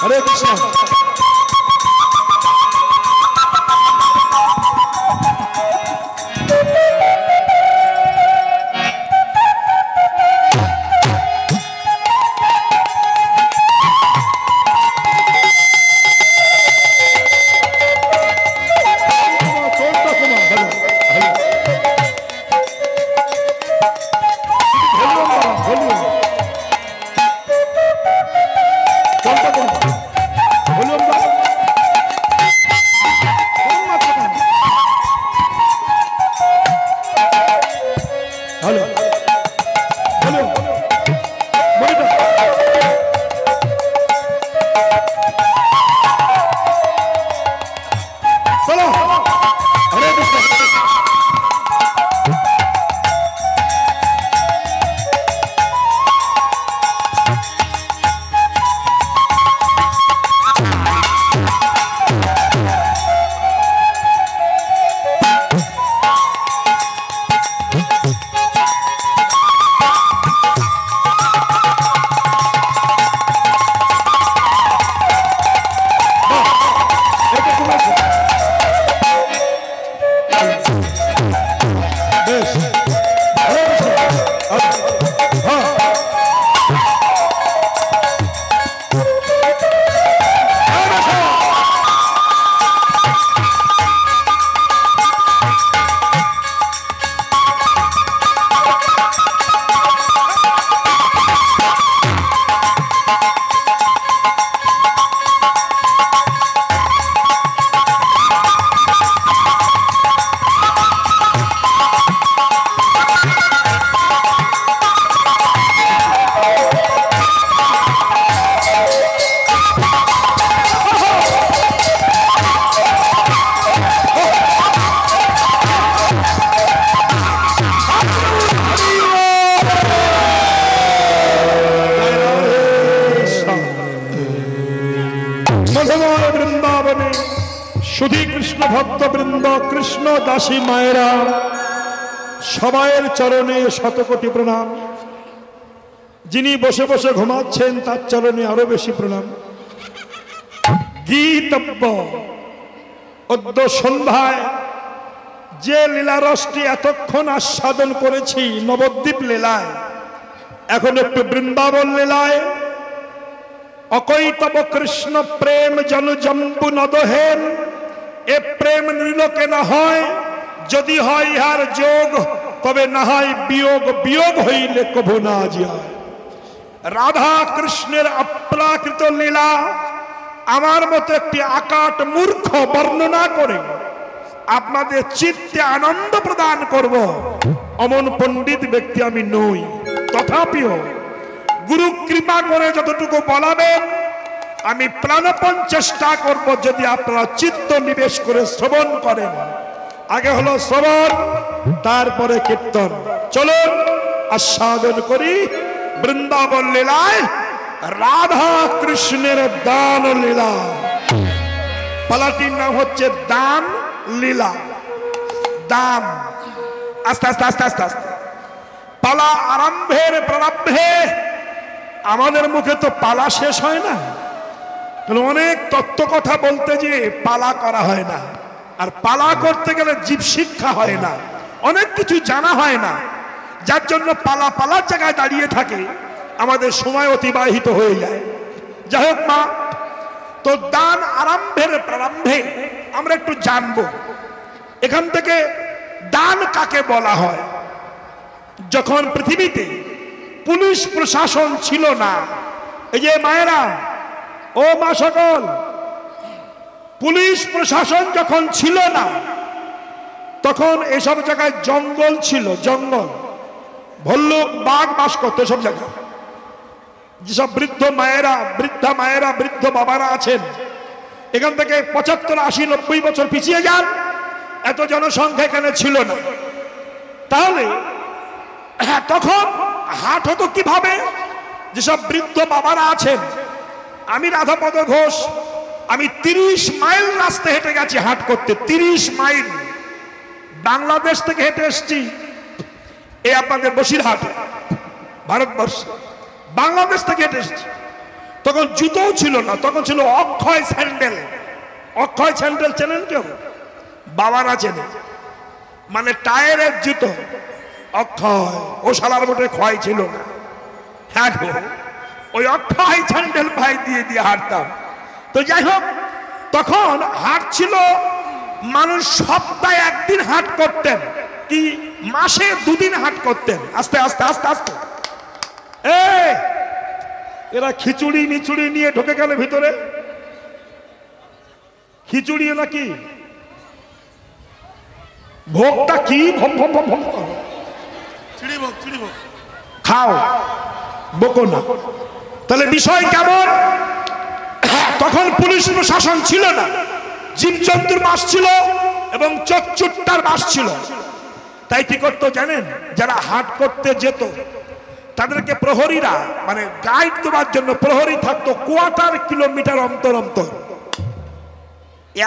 হরে কৃষ্ণ। শুধু কৃষ্ণ ভক্তবৃন্দ, কৃষ্ণ দাসী মায়েরা, সবাইয়ের চরণে শতকোটি প্রণাম। যিনি বসে বসে ঘুমাচ্ছেন তার চরণে আরো বেশি প্রণাম। গীতব্য অদ্য সন্ধ্যায় যে লীলারসটি এতক্ষণ আস্বাদন করেছি নবদ্বীপ লীলায়, এখন একটু বৃন্দাবন লীলায়। অকৈতব কৃষ্ণ প্রেম জন জম্বু নদহেন, এ প্রেম নির্লোকে না হয়, যদি হয় ইহার যোগ তবে না হয় বিয়োগ, বিয়োগ হইলে কভু না যায়। রাধা কৃষ্ণের অপ্রাকৃত লীলা আমার মতো একটি আকাট মূর্খ বর্ণনা করে আপনাদের চিত্তে আনন্দ প্রদান করব, অমন পণ্ডিত ব্যক্তি আমি নই। তথাপিও গুরু কৃপা করে যতটুকু বলাবেন আমি প্রাণপণ চেষ্টা করব, যদি আপনারা চিত্ত নিবেশ করে শ্রবণ করেন। আগে হলো শ্রবণ, তারপরে কীর্তন। চলুন আস্বাদন করি বৃন্দাবন লীলায় রাধা কৃষ্ণের দান লীলা। পালাটির নাম হচ্ছে দান লীলা। দান আস্তে আস্তে আস্তে আস্তে আস্তে পালা আরম্ভের প্রারম্ভে আমাদের মুখে তো পালা শেষ হয় না। অনেক তত্ত্ব কথা বলতে যে পালা করা হয় না, আর পালা করতে গেলে জীব শিক্ষা হয় না, অনেক কিছু জানা হয় না, যার জন্য পালা পালার জায়গায় দাঁড়িয়ে থাকে, আমাদের সময় অতিবাহিত হয়ে যায়। যাই হোক মা, তো দান আরম্ভের প্রারম্ভে আমরা একটু জানবো এখান থেকে দান কাকে বলা হয়। যখন পৃথিবীতে পুলিশ প্রশাসন ছিল না, এই যে মায়েরা, ও মা সকল, পুলিশ প্রশাসন যখন ছিল না তখন এসব জায়গায় জঙ্গল ছিল, জঙ্গল, ভল্লুক বাঘ বাস করতো সব জায়গায়। যেসব বৃদ্ধ মায়েরা, বৃদ্ধা মায়েরা, বৃদ্ধ বাবারা আছেন, এখান থেকে 75, 80, 90 বছর পিছিয়ে যান, এত জনসংখ্যা এখানে ছিল না। তাহলে তখন হাট হতো কিভাবে? যেসব বৃদ্ধ বাবারা আছেন, আমি রাধাপদ ঘোষ, আমি 30 মাইল রাস্তা হেঁটে গেছি হাট করতে, 30 মাইল বাংলাদেশ থেকে হেঁটে এসছি এই আপনাদের বসিরহাটে। ভারতবর্ষ, বাংলাদেশ থেকে হেঁটে এসেছে। তখন জুতোও ছিল না, তখন ছিল অক্ষয় স্যান্ডেল। অক্ষয় স্যান্ডেল চেনেন কেউ? বাবারা চেনে, মানে টায়ারের জুতো। অক্ষয়, ও শালার মোটে ক্ষয় ছিল না। হ্যাঁ গো, ওই অক্ষয় স্যান্ডেল ভাই দিয়ে দিয়ে হাঁটতাম। তো যাই হোক, তখন হাট ছিল, মানুষ সপ্তাহে একদিন হাট করতেন, কি মাসে দুদিন হাট করতেন। আস্তে আস্তে আস্তে আস্তে এরা খিচুড়ি মিচুড়ি নিয়ে ঢুকে গেল ভিতরে। খিচুড়ি নাকি ভোগটা কি ভম ভম ভম ভম করো, খাও, বকো না। তাহলে বিষয় কেমন? তখন পুলিশ প্রশাসন ছিল না, জীবজন্তুর বাস ছিল এবং চচ্চুট্টার বাস ছিল। তাই কি করতো জানেন? যারা হাট করতে যেত তাদেরকে প্রহরীরা, মানে গাইড দেওয়ার জন্য প্রহরী থাকতো কোয়ার্টার কিলোমিটার অন্তর অন্তর।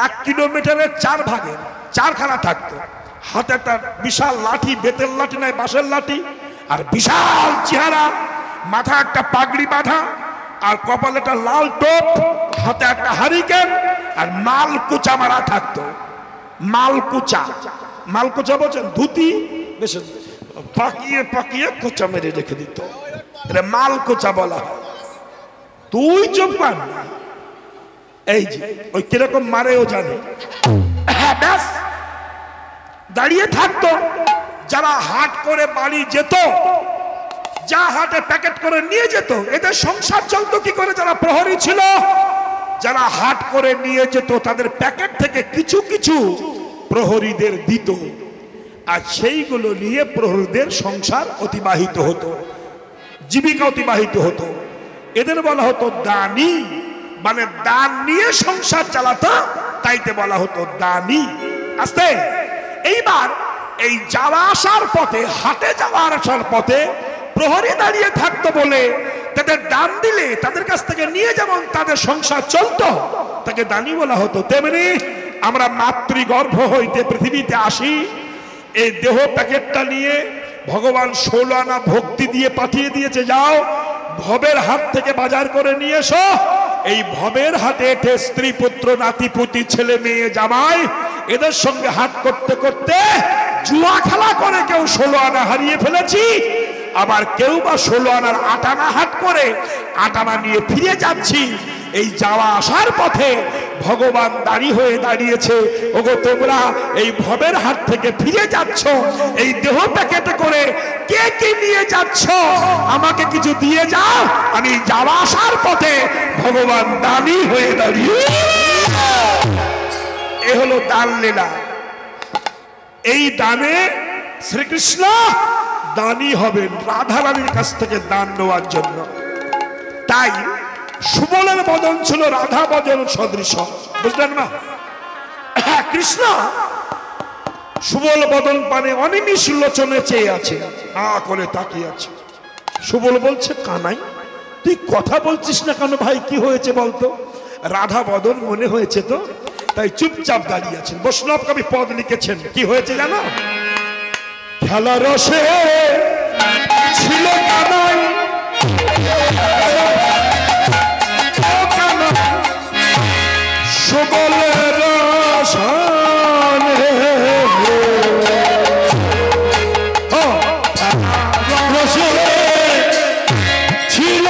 1 কিলোমিটারের 4 ভাগে 4খানা থাকতো। হাতে একটা বিশাল লাঠি, বেতের লাঠি নয়, বাঁশের লাঠি, আর বিশাল চেহারা, মাথা একটা পাগড়ি বাঁধা, আর কপালে একটা লাল টোপ, হাতে একটা হারিকেন, আর মালকুচা মারা থাকতো। মালকুচা, মালকুচা বলছেন ধুতি, বেশ পাকিয়ে পাকিয়ে কোচা মেরে রেখে দিত, এটা মালকুচা বলা হয়। তুই চুপ কর, এই যে ওই কিরকম মারেও জানে। ব্যাস দাঁড়িয়ে থাকতো। যারা হাট করে বাড়ি যেত, যা হাটে প্যাকেট করে নিয়ে যেত, এদের সংসার চলতো কি করে? যারা প্রহরী ছিল, যারা হাট করে নিয়ে যেত, তাদের প্যাকেট থেকে কিছু কিছু প্রহরীদের দিত, আর সেইগুলো নিয়ে প্রহরীদের সংসার অতিবাহিত হতো, জীবিকা অতিবাহিত হতো। এদের বলা হতো দানি, মানে দান নিয়ে সংসার চালাতো, তাইতে বলা হতো দানি। আস্তে এইবার এই যাওয়া আসার পথে, হাটে যাওয়া আসার পথে প্রহরী দাঁড়িয়ে থাকতো বলে তাদের দান দিলে তাদের কাছ থেকে নিয়ে যেমন তাদের সংসার চলতো, তাকে দানি বলা হতো। তেমনি আমরা মাতৃগর্ভ হইতে পৃথিবীতে আসি, এই দেহ প্যাকেটটা নিয়ে ভগবান 16 আনা ভক্তি দিয়ে পাঠিয়ে দিয়েছে, যাও ভবের হাট থেকে বাজার করে নিয়ে এসো। এই ভবের হাটে এঠে স্ত্রী পুত্র নাতিপুতি ছেলে মেয়ে জামাই এদের সঙ্গে হাট করতে করতে জুয়া খেলা করে কেউ 16 আনা হারিয়ে ফেলেছি, আবার কেউ বা 16 আনার 8 আনা হাট করে 8 আনা নিয়ে ফিরে যাচ্ছি। এই যাওয়া আসার পথে ভগবান দাঁড়ি হয়ে দাঁড়িয়েছে, ওগো তোমরা এই ভবের হাট থেকে ফিরে যাচ্ছ, এই দেহ প্যাকেটে করে কে কি নিয়ে যাচ্ছ, আমাকে কিছু দিয়ে যাও। আমি যাওয়া আসার পথে ভগবান দানি হয়ে দাঁড়িয়ে। এ হলো দান লীলা। এই দানে শ্রীকৃষ্ণ দানি হবেন রাধা রানীর কাছ থেকে দান নেওয়ার জন্য। তাই সুবলের বদন ছিল রাধা বদন সদৃশ, বুঝলেন না? কৃষ্ণ সুবল বদন পানে অনিমিষ লোচনে চেয়ে আছে, না করে তাকিয়ে আছে। সুবল বলছে, কানাই তুই কথা বলছিস না কেন ভাই, কি হয়েছে বলতো? রাধা বদন মনে হয়েছে তো, তাই চুপচাপ দাঁড়িয়ে আছেন। বৈষ্ণব কবি পদ লিখেছেন, কি হয়েছে জানো? খেলা রসে ছিল কানাই, সুবলের রসনে রসে ছিল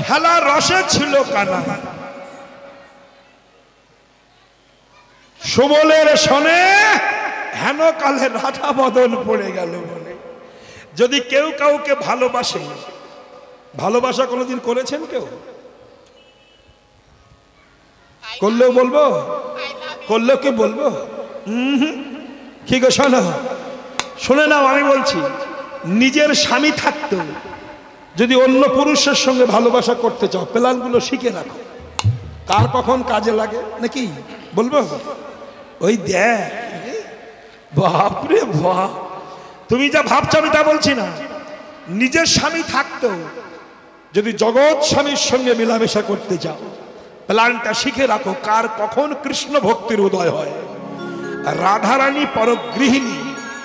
খেলা রসে ছিল কানা, সুবলের শনে হেন কালে রাধা বদন পড়ে গেল মনে। যদি কেউ কাউকে ভালোবাসে, ভালোবাসা কোনোদিন করেছেন কেউ? করলেও বলবো, করলেও কি বলবো? কি গো শোনো, শুনে নাও, আমি বলছি, নিজের স্বামী থাকতো যদি অন্য পুরুষের সঙ্গে ভালোবাসা করতে চাও, প্ল্যানগুলো শিখে রাখো, কার কখন কাজে লাগে নাকি বলবো। ওই দেখ, বাপরে বাপ, তুমি যা ভাবছো আমি তা বলছি না। নিজের স্বামী থাকতো যদি জগৎ স্বামীর সঙ্গে মেলামেশা করতে চাও, প্ল্যানটা শিখে রাখো, কার কখন কৃষ্ণ ভক্তির উদয় হয়। রাধারানী পরগৃহিণী,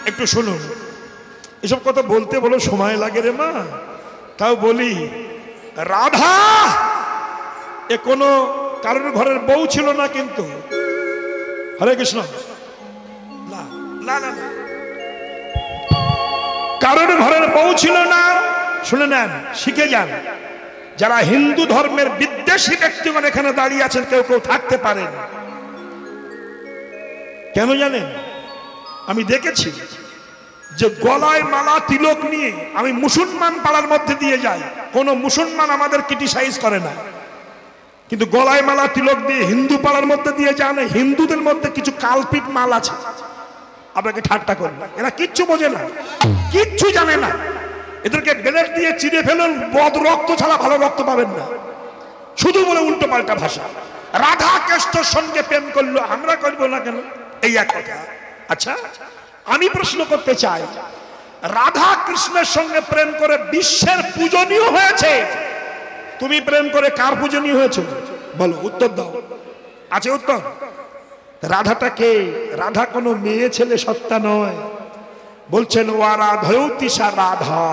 একটু শুনুন, এসব কথা বলতে বলো সময় লাগে রে মা, তাও বলি। রাধা এ কোনো কারোর ঘরের বউ ছিল না কিন্তু। হরে কৃষ্ণ, না না না, কারোর ঘরের বউ ছিল না। শুনে নেন, শিখে যান। যারা হিন্দু ধর্মের বিদ্বেষী ব্যক্তিগণ এখানে দাঁড়িয়ে আছেন, কেউ কেউ থাকতে পারেন, কেন জানেন? আমি দেখেছি যে গলায় মালা তিলক নিয়ে আমি মুসলমান পাড়ার মধ্যে দিয়ে যাই, কোনো মুসলমান আমাদের ক্রিটিসাইজ করে না, কিন্তু গলায় মালা তিলক দিয়ে হিন্দু পাড়ার মধ্যে দিয়ে যান, হিন্দুদের মধ্যে কিছু কালপিট মাল আছে, আপনাকে ঠাট্টা করবে, এরা কিচ্ছু বোঝে না, কিচ্ছু জানে না, এদেরকে ব্লেড দিয়ে চিড়ে ফেলুন, বদ রক্ত ছাড়া ভালো রক্ত পাবেন না, শুধু বলে উল্টো পাল্টা ভাষা। রাধা কৃষ্ণের সঙ্গে প্রেম করলো, আমরা করবো না কেন, এই এক কথা। আচ্ছা, আমি প্রশ্ন করতে চাই, রাধা কৃষ্ণের সঙ্গে প্রেম করে বিশ্বের পূজনীয় হয়েছে, তুমি প্রেম করে কার পূজনীয় হয়েছে বলো, উত্তর দাও। আছে উত্তর? রাধাটা কে? রাধা কোনো মেয়ে ছেলে সত্তা নয়, বলছেন ও রাধয়তিসা রাধা,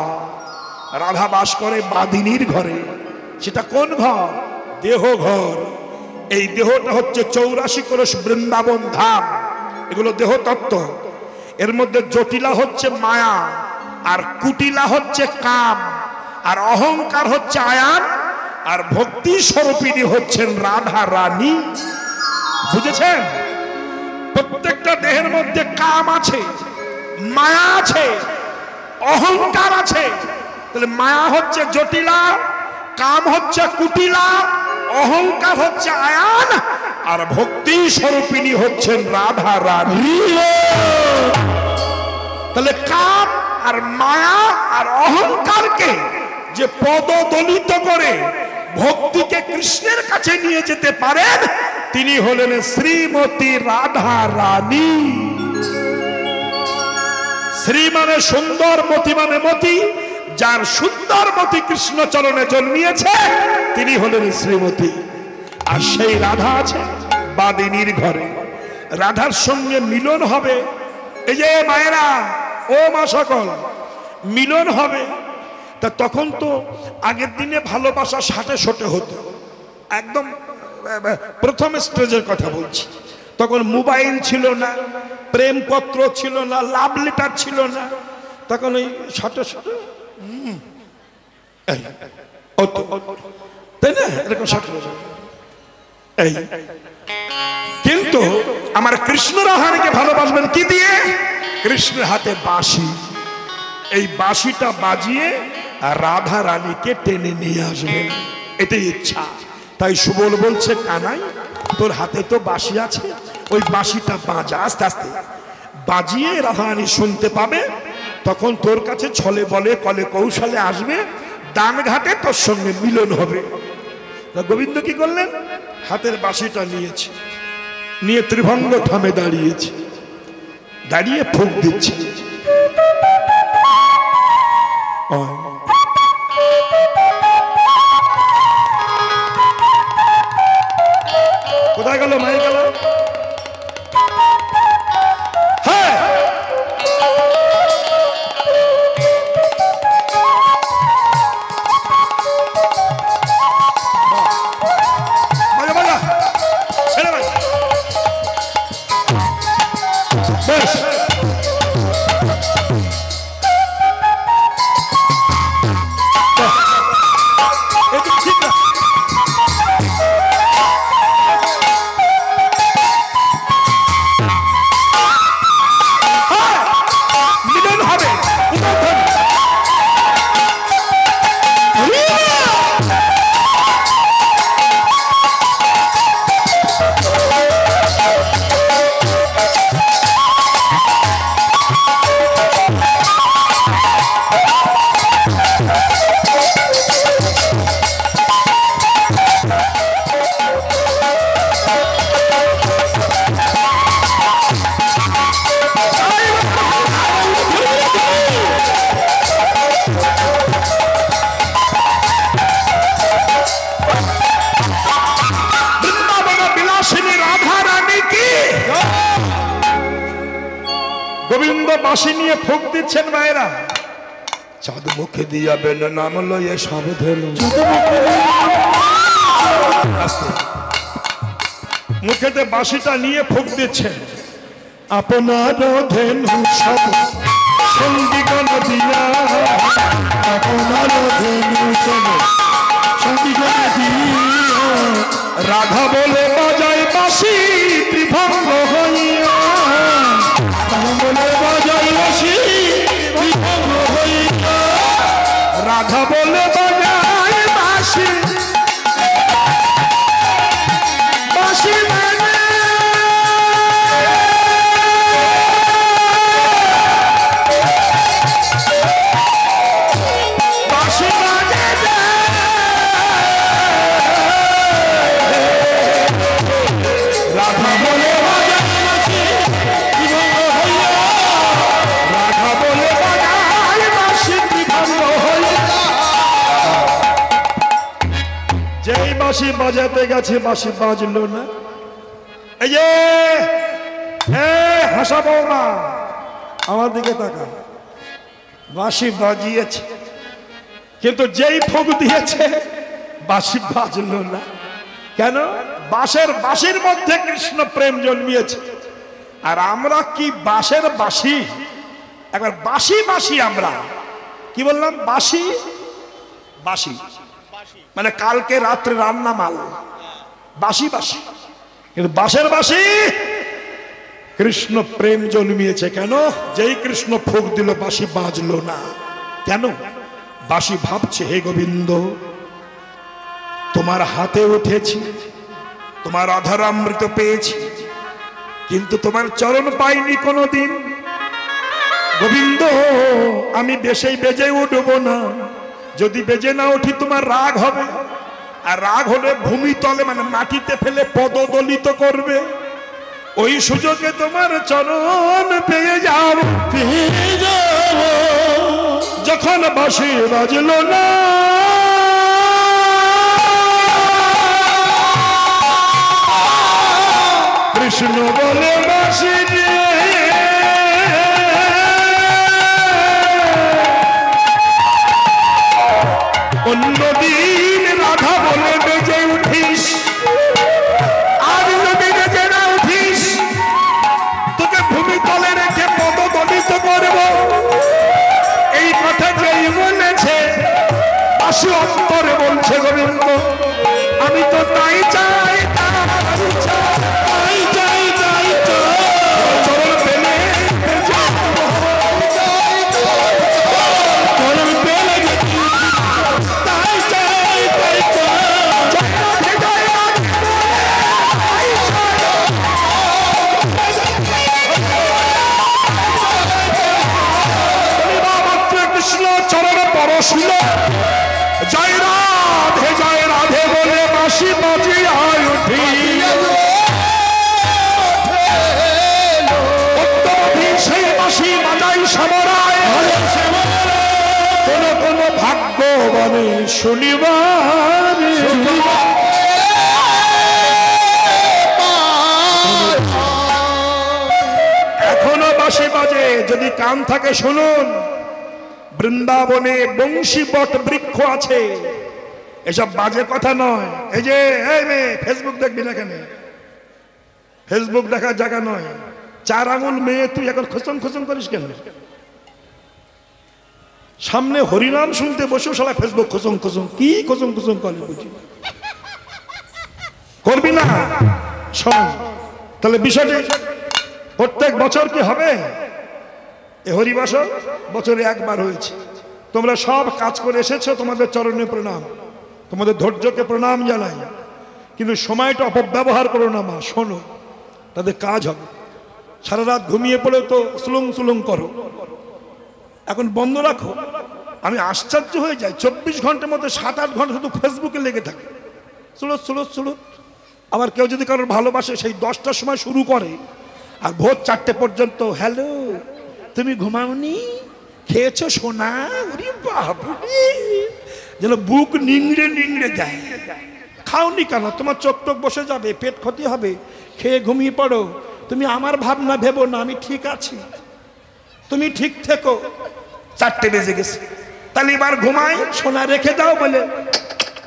রাধা বাস করে বাদিনীর ঘরে। সেটা কোন ঘর? দেহ ঘর। এই দেহটা হচ্ছে 84 ক্রোশ বৃন্দাবন ধাম, এগুলো দেহ তত্ত্ব। এর মধ্যে জটিলা হচ্ছে মায়া, আর কুটিলা হচ্ছে কাম, আর অহংকার হচ্ছে আয়ান, আর ভক্তি স্বরূপিণী হচ্ছেন রাধা রানী। বুঝেছেন? প্রত্যেকটা দেহের মধ্যে কাম আছে, মায়া আছে, অহংকার আছে। তাহলে মায়া হচ্ছে জটিলা, কাম হচ্ছে কুটিলা, অহংকার হচ্ছে আয়ান, আর ভক্তি স্বরূপিণী হচ্ছেন রাধা রানী। তাহলে কাম আর মায়া আর অহংকারকে যে পদদলিত করে ভক্তিকে কৃষ্ণের কাছে নিয়ে যেতে পারেন, তিনি হলেন শ্রীমতী রাধা রানী। শ্রী মানে সুন্দর, মতি মানে মতি, যার সুন্দর মতি কৃষ্ণ চরণে জন্মিয়েছে তিনি হলেন শ্রীমতী। আর সেই রাধা আছে বাদিনীর ঘরে। রাধার সঙ্গে মিলন হবে, এই যে মায়েরা, ও মা সকল, মিলন হবে। তা তখন তো আগের দিনে ভালোবাসা 60-60 হতো, একদম প্রথম স্টেজের কথা বলছি। তখন মোবাইল ছিল না, প্রেমপত্র ছিল না, লাভ লেটার ছিল না, তখন ওই 60-60, তাই না, এরকম 60। এই কিন্তু আমার কৃষ্ণ রাধাকে ভালোবাসবেন কি দিয়ে? কৃষ্ণের হাতে বাঁশি, এই বাঁশিটা বাজিয়ে রাধা রানীকে টেনে নিয়ে আসবেন, এটাই ইচ্ছা। তাই সুবল বলছে, কানাই তোর হাতে তো বাঁশি আছে, ওই বাঁশিটা বাজা, আস্তে আস্তে বাজিয়ে রাধা রানী শুনতে পাবে, তখন তোর কাছে ছলে বলে কলে কৌশলে আসবে, দান ঘাটে তোর সঙ্গে মিলন হবে। গোবিন্দ কি করলেন? হাতের বাঁশিটা নিয়েছে, নিয়ে ত্রিভঙ্গ থামে দাঁড়িয়েছে, দাঁড়িয়ে ফুঁক দিচ্ছে। কোথায় গেল মায়ের গেল? হ্যাঁ, ঠিক না? গোবিন্দ বাঁশি নিয়ে ফুঁক দিচ্ছেন মায়েরা, চাঁদ মুখে দিয়াবেন নাম লয়ে সব ধেনু, মুখেতে বাঁশিটা নিয়ে ফুঁক দিচ্ছেন। আপনার ধেনু সব সঙ্গীগণ দিয়া, আপনার ধেনু সব সঙ্গীগণ দিয়া, রাধা বলে বাজায় বাঁশি ত্রিভঙ্গ হইয়া, বলে বাজাই বাঁশি ত্রিভঙ্গ হইয়া, রাধা বলে বাজায় বাঁশি বাঁশি মানে বাঁশি বাজে রাধা বলে যেই বাঁশি বাজাতে গেছে বাঁশি বাজলো না। এই যে হাসাবো না, আমার দিকে তাকা, বাঁশি বাজিয়েছে কিন্তু যেই ফুঁক দিয়েছে বাঁশি বাজলো না। কেন? বাঁশির মধ্যে কৃষ্ণ প্রেম জন্মিয়েছে। আর আমরা কি বাঁশের বাঁশি, একবার বাঁশি বাঁশি, আমরা কি বললাম? বাঁশি বাঁশি মানে কালকে রাত্রে রান্না মাল, বাঁশি বাঁশি, কিন্তু বাঁশের বাঁশি কৃষ্ণ প্রেম জন্মিয়েছে। কেন? যেই কৃষ্ণ ফুঁক দিল বাঁশি বাজলো না। কেন? বাঁশি ভাবছে, হে গোবিন্দ, তোমার হাতে উঠেছি, তোমার অধরামৃত পেয়েছি, কিন্তু তোমার চরণ পাইনি কোনোদিন। গোবিন্দ, আমি বেশেই বেজে উঠবো না, যদি বেজে না উঠি তোমার রাগ হবে, আর রাগ হলে ভূমি তলে মানে মাটিতে ফেলে পদদলিত করবে। ওই সুযোগে তোমার চরণ পেয়ে যাব, যখন বাঁশি বাজলো না। কৃষ্ণ বলে বাঁশি অন্যদিন রাধা বলে বেজে উঠিস, আজ যদি বেজে না উঠিস তোকে ভূমি তলে রেখে পদদলিত করব। এই কথা যেই বলেছে বাঁশি অন্তরে বলছে, গোবিন্দ আমি তো তাই চাই, তাই চাই, তাই চাই, চরণ পেলে চরণ পেলে তাই চাই, তাই কৃষ্ণ চরণ পরশিল, জয় রাধে বলে বাঁশি বাজিয়ায় উঠি, সেই বাঁশি বাজাই সমরায়, কোন ভাগ্যবানে শনিবার এখনো বাঁশি বাজে। যদি কান থাকে শুনুন, বৃন্দাবনে বংশী বট বৃক্ষ আছে, এসব বাজে কথা নয়। এই যে ফেসবুক দেখবি না, কেন ফেসবুক দেখার জায়গা নয়। 4 আঙুল মেয়ে তুই এখন খোঁচন খোঁচন করিস কেন? সামনে হরিনাম শুনতে বসেও শালা ফেসবুক খোঁচন খোঁচন, কি খোঁচন খোঁচন করে বুঝি করবি না। শোন তাহলে বিষয়টি, প্রত্যেক বছর কি হবে? এ হরিবাসর বছরে একবার হয়েছে। তোমরা সব কাজ করে এসেছো, তোমাদের চরণে প্রণাম। তোমাদের ধৈর্যকে প্রণাম জানাই, কিন্তু সময়টা অপব্যবহার করো না মা। শোনো, তাদের কাজ হবে। সারা রাত ঘুমিয়ে পড়ে তো সুলুং সুলুং করো, এখন বন্ধ রাখো। আমি আশ্চর্য হয়ে যাই, 24 ঘন্টার মধ্যে 7-8 ঘন্টা শুধু ফেসবুকে লেগে থাকে, সুলুত সুলুত সুলুত। আবার কেউ যদি কারোর ভালোবাসে সেই 10টার সময় শুরু করে আর ভোর 4টে পর্যন্ত, হ্যালো তুমি ঘুমাওনি, খেয়েছো সোনা, ওরে বাবুরে, যেন বুক নিংড়ে নিংড়ে যায়। খাওনি কেন? তোমার চোখ টোক বসে যাবে, পেট ক্ষতি হবে, খেয়ে ঘুমিয়ে পড়ো। তুমি আমার ভাবনা ভেবো না, আমি ঠিক আছি, তুমি ঠিক থেকো। 4টে বেজে গেছে, তাহলে এবার ঘুমাই, সোনা রেখে দাও বলে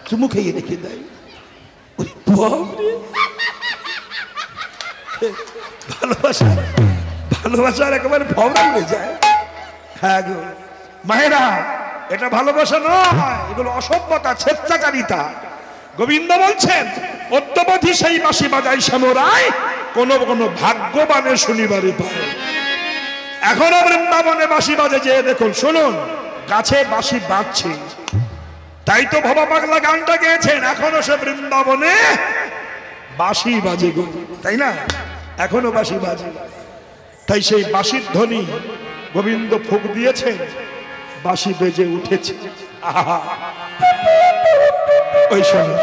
চুমু খেয়ে রেখে দেয়। ভালোবাসা ভালোবাসার একেবারে ভবন হয়ে যায়। হ্যাঁ গো মায়েরা, এটা ভালোবাসা নয়, এগুলো অসভ্যতা, স্বেচ্ছাচারিতা। গোবিন্দ বলছেন, অদ্যবধি সেই বাঁশি বাজাই শ্যামরায়, কোন কোন ভাগ্যবানের শনিবারে পায়। এখনো বৃন্দাবনে বাঁশি বাজে, যে দেখুন, শুনুন, গাছে বাঁশি বাজছে। তাই তো ভবা পাগলা গানটা গেয়েছেন, এখনো সে বৃন্দাবনে বাঁশি বাজে গো, তাই না? এখনো বাঁশি বাজে। তাই সেই বাঁশির ধ্বনি গোবিন্দ ফুঁক দিয়েছেন, বাঁশি বেজে উঠেছে। আহা, ওই শোনো,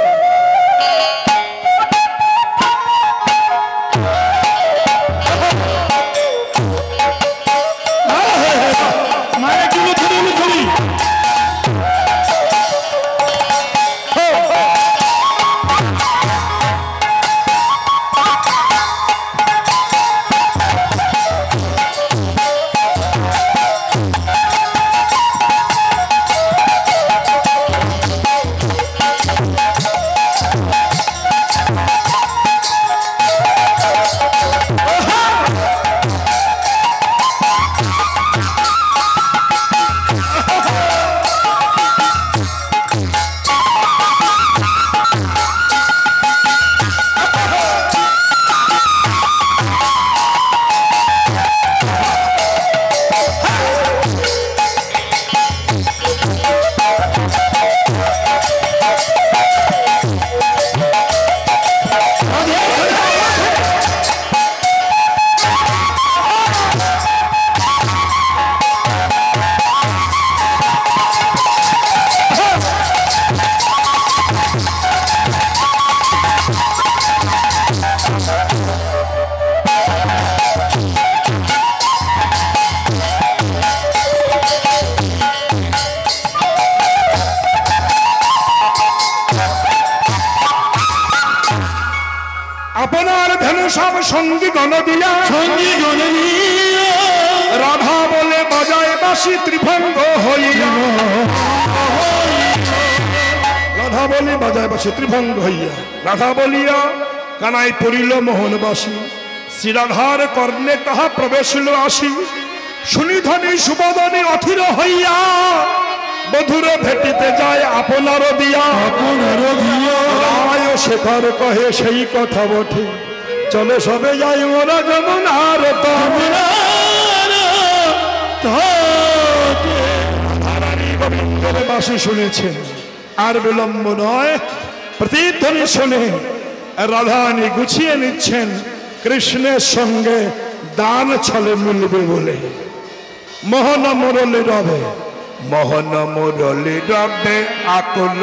আপনার ধনু সব সঙ্গী গণ দিয়া, সঙ্গী গণ দিয়া, রাধা বলে বাজায় বাঁশি ত্রিভঙ্গ হইয়া, রাধা বলে বাজায় বাঁশি ত্রিভঙ্গ হইয়া। রাধা বলিয়া কানাই পড়িল মোহনবাসী, শ্রীরাধার কর্ণে তাহা প্রবেশিল আসি। সুনিধনী সুবদনী অথির হইয়া, বধুরে ভেটিতে যায় আপনার দিয়া, আপনার দিয়া। রায় শেখর কহে সেই কথা বটে, চলে সবে যাই ওরা যমুনার গোবিন্দের বাঁশি শুনেছেন, আর বিলম্ব নয়, প্রতিধ্বনি শুনে রাধারানী গুছিয়ে নিচ্ছেন কৃষ্ণের সঙ্গে দান ছলে মিলবে বলে। মোহন মুরলী রবে, মোহন মুরলী রবে, আকুল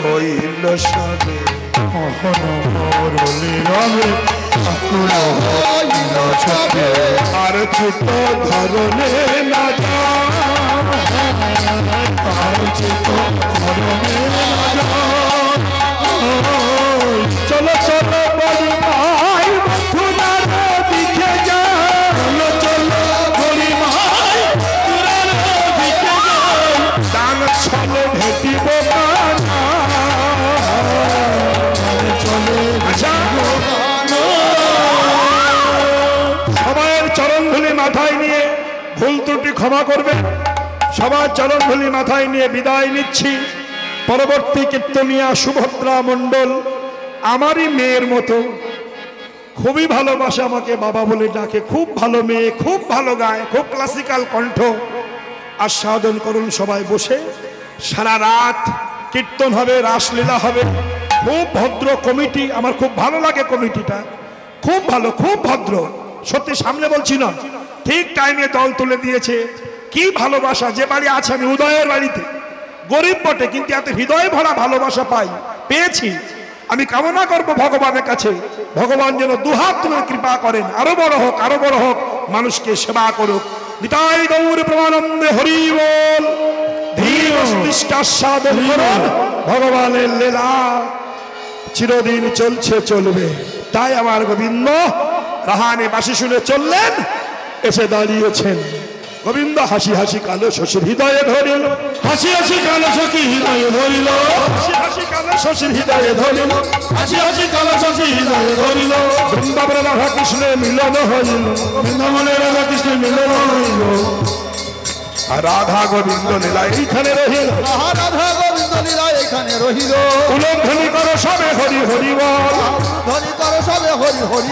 হইল সবে, মোহন মুরলী রবে, আকুল হইল সবে। আর ছোট ধরনে না যা, আর ছোট ধরনে না যা। চলো চলো বলি ভাই মথুরার দিকে যা, চলো চলো বলি ভাই মথুরার দিকে যাই, দান ছলে ভেটিব কানা। চলে আচ্ছা, সবাইয়ের চরণ ধুলি মাথায় নিয়ে, ভুল ত্রুটি ক্ষমা করবে, সবার চরণ ধুলি মাথায় নিয়ে বিদায় নিচ্ছি। পরবর্তী কীর্তনিয়া সুভদ্রা মণ্ডল আমারই মেয়ের মতো, খুবই ভালোবাসে, আমাকে বাবা বলে ডাকে, খুব ভালো মেয়ে, খুব ভালো গায়, খুব ক্লাসিক্যাল কণ্ঠ। আস্বাদন করুন সবাই বসে, সারা রাত কীর্তন হবে, রাসলীলা হবে, খুব ভদ্র কমিটি। আমার খুব ভালো লাগে কমিটিটা, খুব ভালো, খুব ভদ্র। সত্যি সামনে বলছি না, ঠিক টাইমে দল তুলে দিয়েছে। কি ভালোবাসা! যে বাড়ি আছে, আমি উদয়ের বাড়িতে, গরিব বটে কিন্তু এত হৃদয় ভরা ভালোবাসা পেয়েছি। আমি কামনা করব ভগবানের কাছে, ভগবান যেন দুহাত তুলে কৃপা করেন, আরো বড় হোক, আরো বড় হোক, মানুষকে সেবা করুক। নিতাই গৌর প্রেমানন্দে হরি বল। ধীর মস্তিষ্কে আস্বাদন করুন ভগবানের লীলা, চিরদিন চলছে, চলবে। তাই আমার গোবিন্দ রাহানে বাঁশি শুনে চললেন, এসে দাঁড়িয়েছেন। গোবিন্দ হাসি হাসি কালো শশীর হৃদয়ে ধরিল, হাসি হাসি কালো সখী হৃদয়ে ধরিল, হাসি হাসি কালো শশীর হৃদয়ে ধরিল, হাসি হাসি কালো সখী হৃদয়ে ধরিল। বৃন্দাবনে রাধা কৃষ্ণের মিলন হইল, বৃন্দাবনে রাধা কৃষ্ণের মিলন হইল। আর রাধা গোবিন্দ লীলা এইখানে রহিল, রাধা গোবিন্দ লীলা এখানে রহিল। উলধ্বনি করো সবে হরি হরি বল, ধ্বনি করো সবে হরি হরি